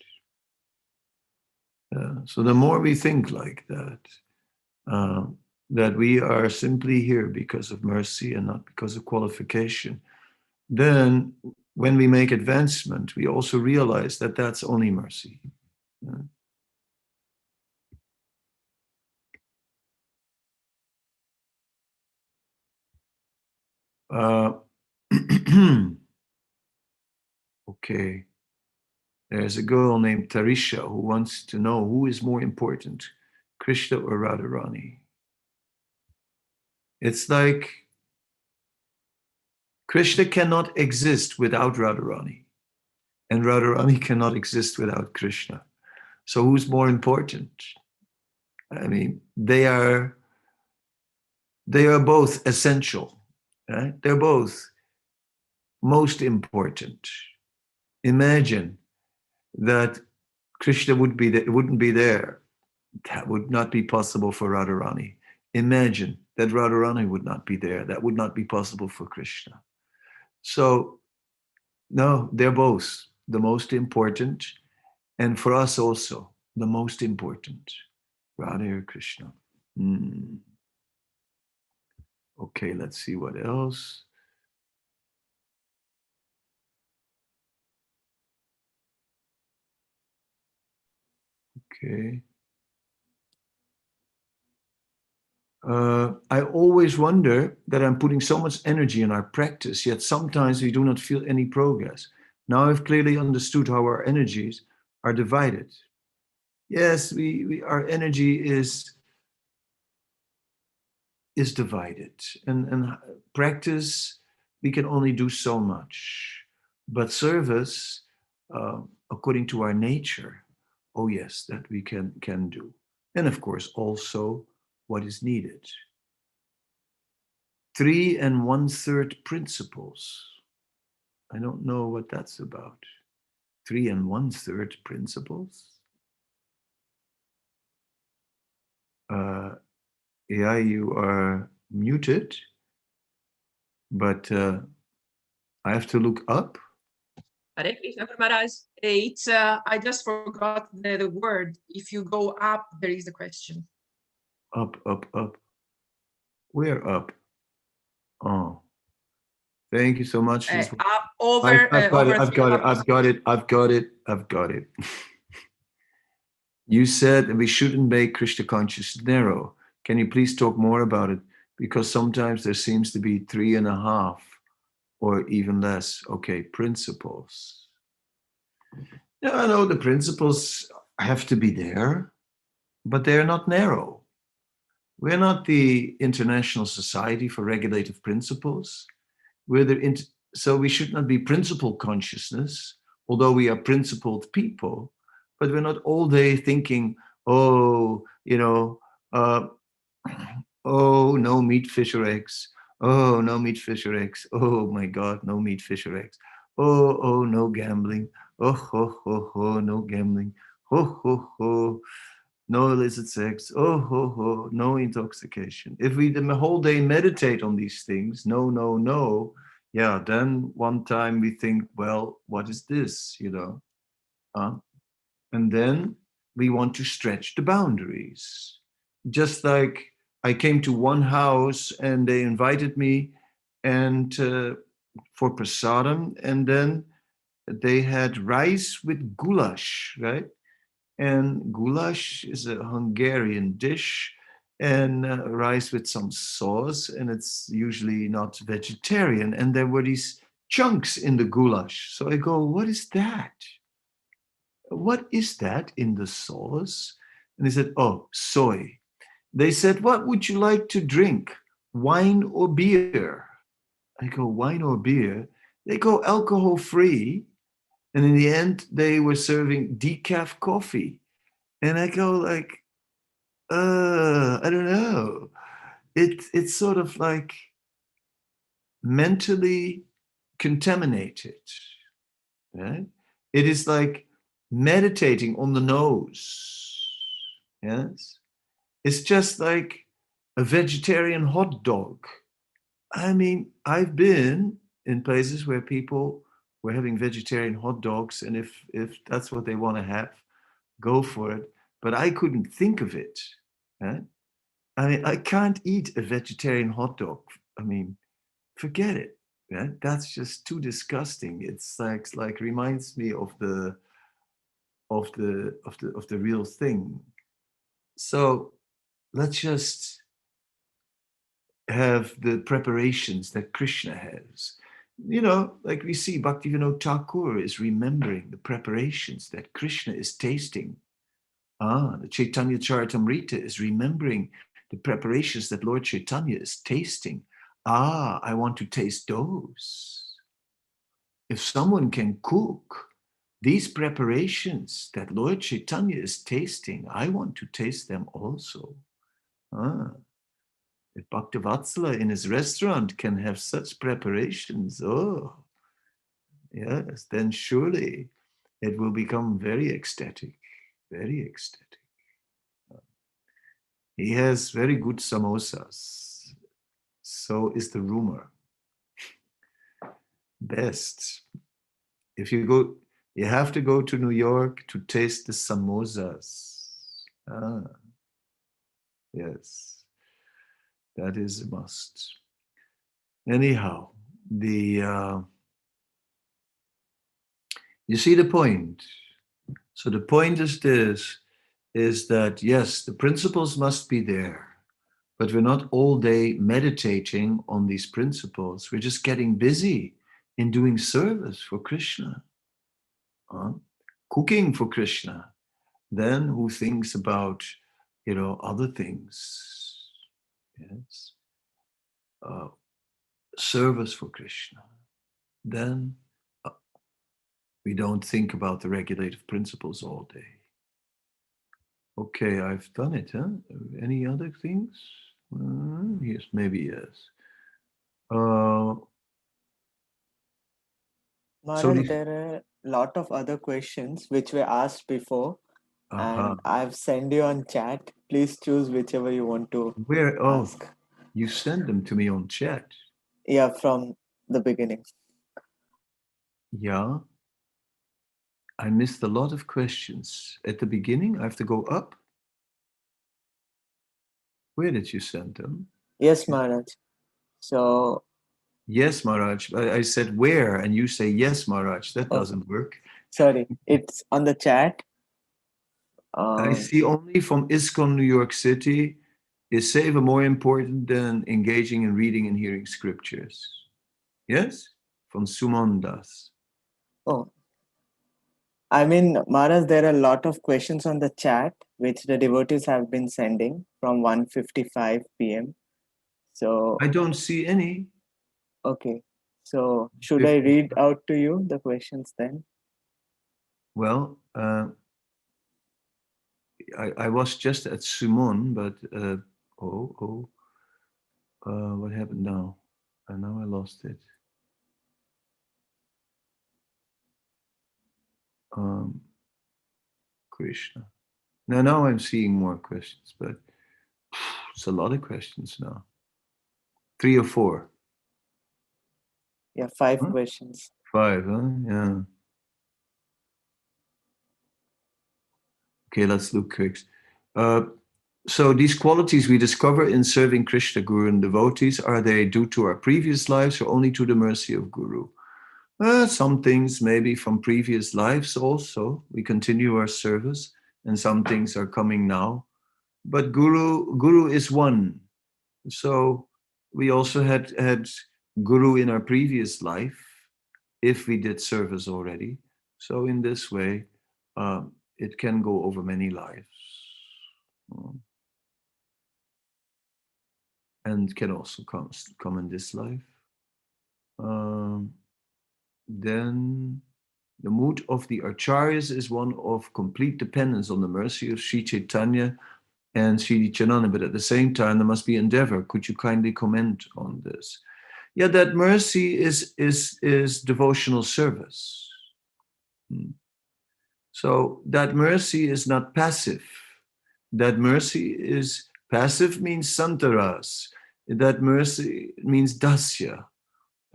So the more we think like that, that we are simply here because of mercy and not because of qualification, then when we make advancement, we also realize that that's only mercy. Okay. There's a girl named Tarisha who wants to know who is more important, Krishna or Radharani. It's like Krishna cannot exist without Radharani, and Radharani cannot exist without Krishna. So who's more important? I mean, they are both essential, right? They're both most important. Imagine that Krishna wouldn't be there. That would not be possible for Radharani. Imagine that Radharani would not be there. That would not be possible for Krishna. So, no, they're both the most important. And for us also, the most important. Radha or Krishna. Okay, let's see what else. Okay. I always wonder that I'm putting so much energy in our practice, yet sometimes we do not feel any progress. Now I've clearly understood how our energies are divided. Yes, our energy is divided, and practice we can only do so much, but service, according to our nature, oh yes, that we can do, and of course also what is needed. 3 1/3 principles. I don't know what that's about. 3 1/3 principles. Yeah, you are muted, but I have to look up. Hare Krishna Maharaj, it's I just forgot the word. If you go up, there is a question. Up. Where up? Oh, thank you so much. I've got it. You said that we shouldn't make Krishna consciousness narrow. Can you please talk more about it? Because sometimes there seems to be 3.5 or even less. Okay, principles. Yeah, I know the principles have to be there, but they're not narrow. We're not the International Society for Regulative Principles. So we should not be principled consciousness, although we are principled people, but we're not all day thinking, oh, oh, no meat, fish, or eggs. Oh, no meat, fish, or eggs. Oh my God, no meat, fish, or eggs. Oh, no gambling. Oh, no gambling. Oh, no illicit sex. Oh, no intoxication. If we the whole day meditate on these things, no, yeah, then one time we think, well, what is this, And then we want to stretch the boundaries. Just like I came to one house and they invited me and for prasadam, and then they had rice with goulash, right? And goulash is a Hungarian dish, and rice with some sauce, and it's usually not vegetarian. And there were these chunks in the goulash. So I go, what is that? What is that in the sauce? And they said, oh, soy. They said, what would you like to drink? Wine or beer? I go, wine or beer? They go, alcohol free. And in the end, they were serving decaf coffee. And I go like, I don't know. It's sort of like mentally contaminated. Right? It is like meditating on the nose. Yes. It's just like a vegetarian hot dog. I mean, I've been in places where people were having vegetarian hot dogs, and if that's what they want to have, go for it. But I couldn't think of it. Right? I mean, I can't eat a vegetarian hot dog. I mean, forget it. Yeah? That's just too disgusting. It's like reminds me of the real thing. So let's just have the preparations that Krishna has. You know, like we see Bhaktivinoda Thakur is remembering the preparations that Krishna is tasting. The Chaitanya Charitamrita is remembering the preparations that Lord Chaitanya is tasting. I want to taste those. If someone can cook these preparations that Lord Chaitanya is tasting, I want to taste them also. If Bhaktivatsala in his restaurant can have such preparations, oh, yes, then surely it will become very ecstatic, very ecstatic. He has very good samosas. So is the rumor. Best. If you go, you have to go to New York to taste the samosas. Yes, that is a must. Anyhow, you see the point. So the point is this, is that yes, the principles must be there, but we're not all day meditating on these principles. We're just getting busy in doing service for Krishna, cooking for Krishna. Then who thinks about, other things? Yes, service for Krishna. Then we don't think about the regulative principles all day. Okay, I've done it. Huh? Any other things? Yes, maybe yes. Maharaj, there are a lot of other questions which were asked before, and I've sent you on chat. Please choose whichever you want to ask. You sent them to me on chat. Yeah, from the beginning. Yeah. I missed a lot of questions. At the beginning, I have to go up. Where did you send them? Yes, Maharaj. So. Yes, Maharaj. I said where, and you say yes, Maharaj. That doesn't work. Sorry, it's on the chat. I see only from ISKCON New York City. Is seva more important than engaging in reading and hearing scriptures? Yes? From Sumandas. Oh. I mean, Maharaj, there are a lot of questions on the chat which the devotees have been sending from 1:55 p.m. So I don't see any. Okay. So should I read out to you the questions then? Well, I was just at Sumon, but what happened now? Now I lost it. Krishna. Now I'm seeing more questions, but it's a lot of questions now. 3 or 4? Yeah, 5 questions. 5, huh? Yeah. Okay, let's look quick. So these qualities we discover in serving Krishna, Guru, and devotees, are they due to our previous lives or only to the mercy of Guru? Some things maybe from previous lives also. We continue our service, and some things are coming now. But Guru is one. So we also had Guru in our previous life, if we did service already. So in this way, it can go over many lives. And can also come in this life. Then the mood of the Acharyas is one of complete dependence on the mercy of Sri Chaitanya and Sri Nityananda, but at the same time there must be endeavor. Could you kindly comment on this? Yeah, that mercy is devotional service. So that mercy is not passive. That mercy is passive, means santaras. That mercy means dasya.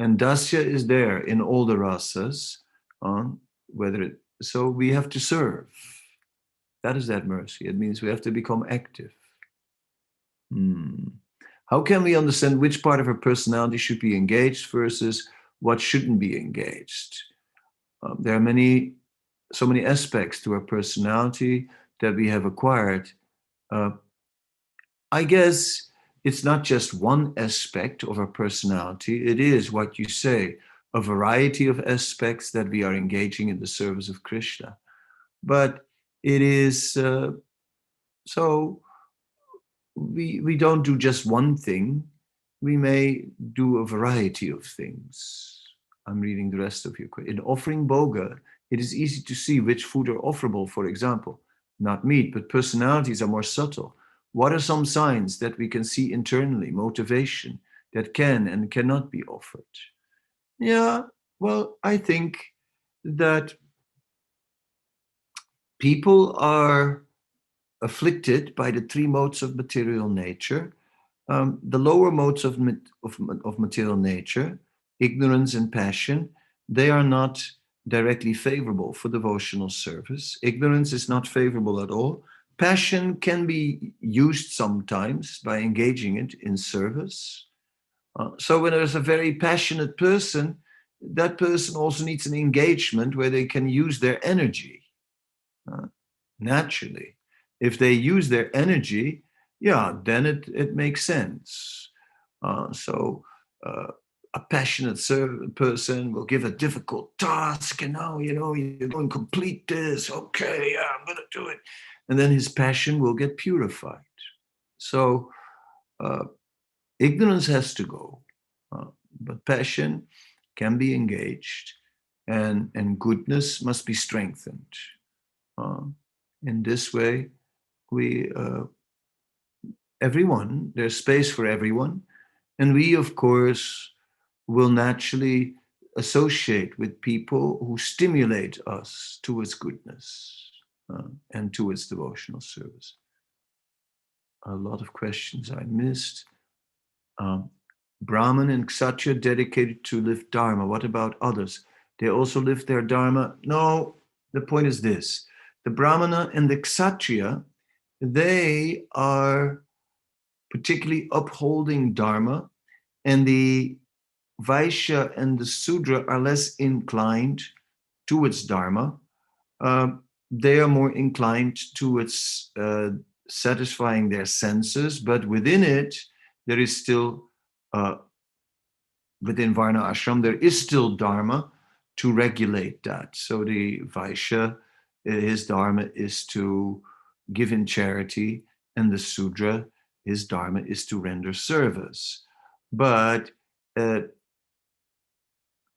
And dasya is there in all the rasas. So we have to serve. That is that mercy. It means we have to become active. How can we understand which part of our personality should be engaged versus what shouldn't be engaged? There are so many aspects to our personality that we have acquired. I guess it's not just one aspect of our personality. It is what you say, a variety of aspects that we are engaging in the service of Krishna. But it is so we don't do just one thing. We may do a variety of things. I'm reading the rest of your question. In offering bhoga, it is easy to see which food are offerable, for example, not meat, but personalities are more subtle. What are some signs that we can see internally, motivation, that can and cannot be offered? Yeah, well, I think that people are afflicted by the three modes of material nature. The lower modes of material nature, ignorance and passion, they are not directly favorable for devotional service. Ignorance is not favorable at all. Passion can be used sometimes by engaging it in service. So when there's a very passionate person, that person also needs an engagement where they can use their energy naturally. If they use their energy, yeah, then it makes sense. A passionate person will give a difficult task, and now, you're going to complete this. Okay, yeah, I'm going to do it. And then his passion will get purified. So ignorance has to go, but passion can be engaged, and goodness must be strengthened. In this way, there's space for everyone. And we, of course, will naturally associate with people who stimulate us towards goodness and towards devotional service. A lot of questions I missed. Brahman and Kshatriya dedicated to live Dharma. What about others? They also live their Dharma? No, the point is this. The Brahmana and the Kshatriya, they are particularly upholding Dharma, and the Vaishya and the Sudra are less inclined towards Dharma. They are more inclined towards satisfying their senses, but within it, there is still, within Varna Ashram, there is still Dharma to regulate that. So the Vaishya, his Dharma is to give in charity, and the Sudra, his Dharma is to render service. But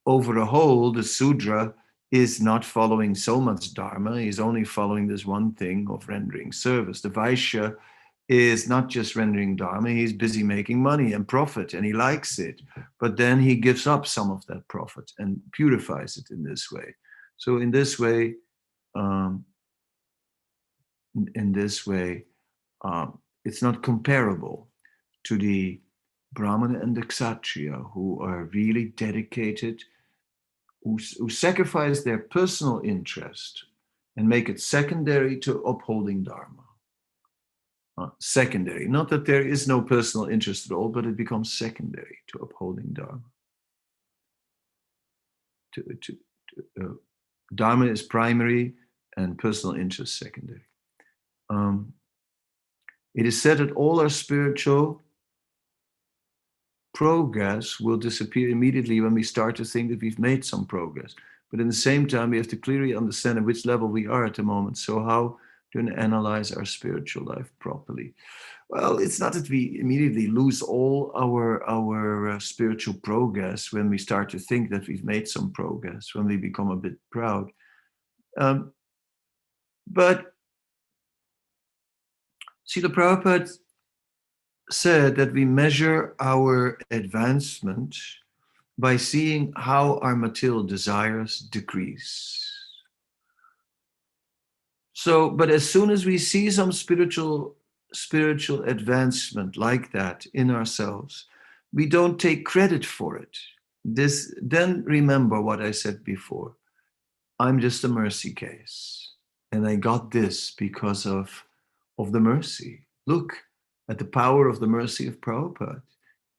over the whole, the Sudra is not following so much Dharma. He's only following this one thing of rendering service. The Vaishya is not just rendering Dharma, he's busy making money and profit, and he likes it. But then he gives up some of that profit and purifies it in this way. So in this way, it's not comparable to the Brahmana and the Kshatriya, who are really dedicated, who sacrifice their personal interest and make it secondary to upholding Dharma. Secondary, not that there is no personal interest at all, but it becomes secondary to upholding Dharma. Dharma is primary and personal interest secondary. It is said that all our spiritual progress will disappear immediately when we start to think that we've made some progress. But in the same time, we have to clearly understand at which level we are at the moment. So how to analyze our spiritual life properly? Well, it's not that we immediately lose all our spiritual progress when we start to think that we've made some progress, when we become a bit proud. But Srila Prabhupada said that we measure our advancement by seeing how our material desires decrease. So, but as soon as we see some spiritual advancement like that in ourselves, we don't take credit for it. Then remember what I said before. I'm just a mercy case. And I got this because of the mercy. Look, at the power of the mercy of Prabhupada,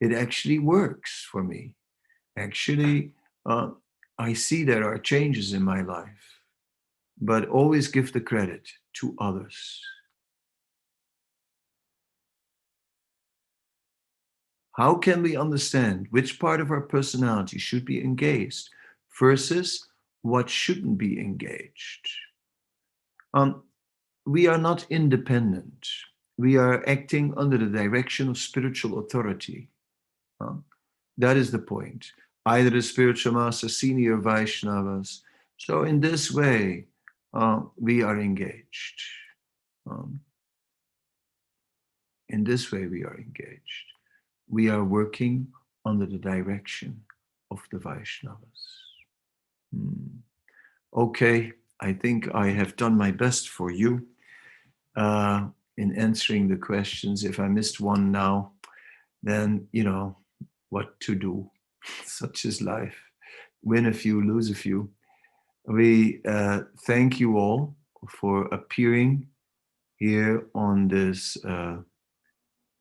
it actually works for me. Actually, I see there are changes in my life, but always give the credit to others. How can we understand which part of our personality should be engaged versus what shouldn't be engaged? We are not independent. We are acting under the direction of spiritual authority. That is the point. Either the spiritual master, senior Vaishnavas. So in this way, we are engaged. In this way, we are engaged. We are working under the direction of the Vaishnavas. Okay, I think I have done my best for you in answering the questions. If I missed one now, then you know what to do. Such is life. Win a few, lose a few. We thank you all for appearing here on this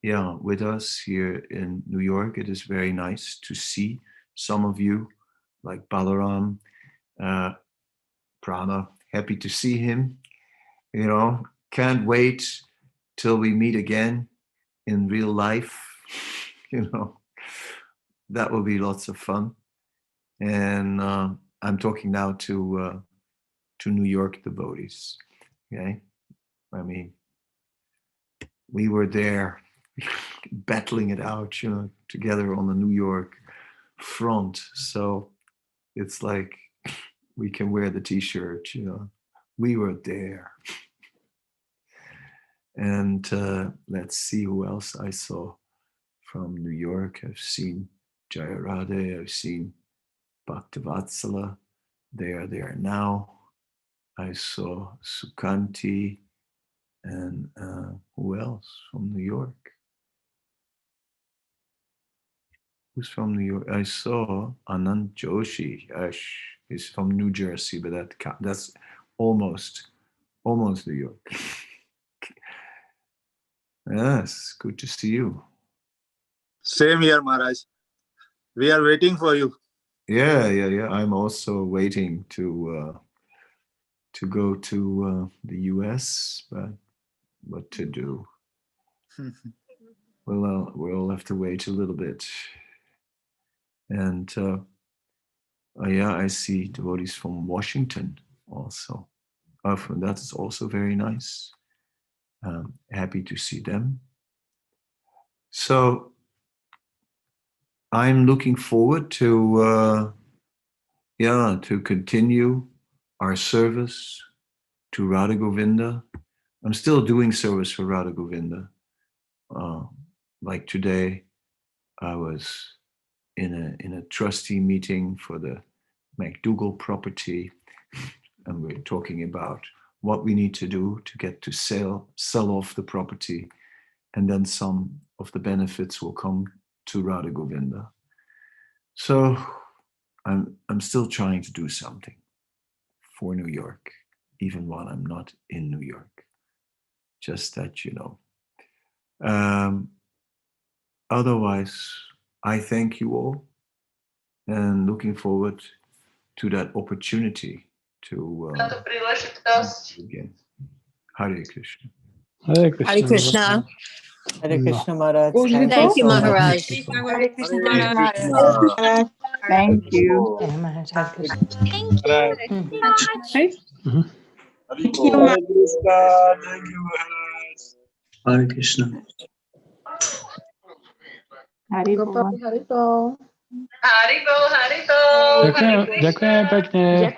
with us here in New York. It is very nice to see some of you, like Balaram, Prana. Happy to see him. You know, can't wait till we meet again in real life. You know, that will be lots of fun. And I'm talking now to New York devotees. Okay, I mean, we were there battling it out, you know, together on the New York front. So it's like we can wear the T-shirt, you know. We were there. And let's see who else I saw from New York. I've seen Jayarade, I've seen Bhaktivatsala. They are there now. I saw Sukanti and who else from New York? Who's from New York? I saw Anand Joshi. He's from New Jersey, but that's almost New York. Yes, good to see you. Same here, Maharaj. We are waiting for you. Yeah. I'm also waiting to go to the US, but what to do? Well, we'll have to wait a little bit. And I see devotees from Washington also. That is also very nice. Happy to see them. So I'm looking forward to continue our service to Radha Govinda. I'm still doing service for Radha Govinda. Like today, I was in a trustee meeting for the McDougall property, and we're talking about what we need to do to get to sell off the property, and then some of the benefits will come to Radha Govinda. So I'm still trying to do something for New York, even while I'm not in New York. Just that you know. Otherwise, I thank you all and looking forward to that opportunity to again. Hare Krishna. Hare Krishna. Hare Krishna. Hare Krishna Maharaj. Thank you, so much. Maharaj. Hare Krishna Hare Maharaj. Krishna. Thank you. Jai Maharaj. Hare Krishna. Hare Krishna. Thank you, Maharaj. Hare Krishna. Haribol. Haribo, Haribo. Ďakujem pekne.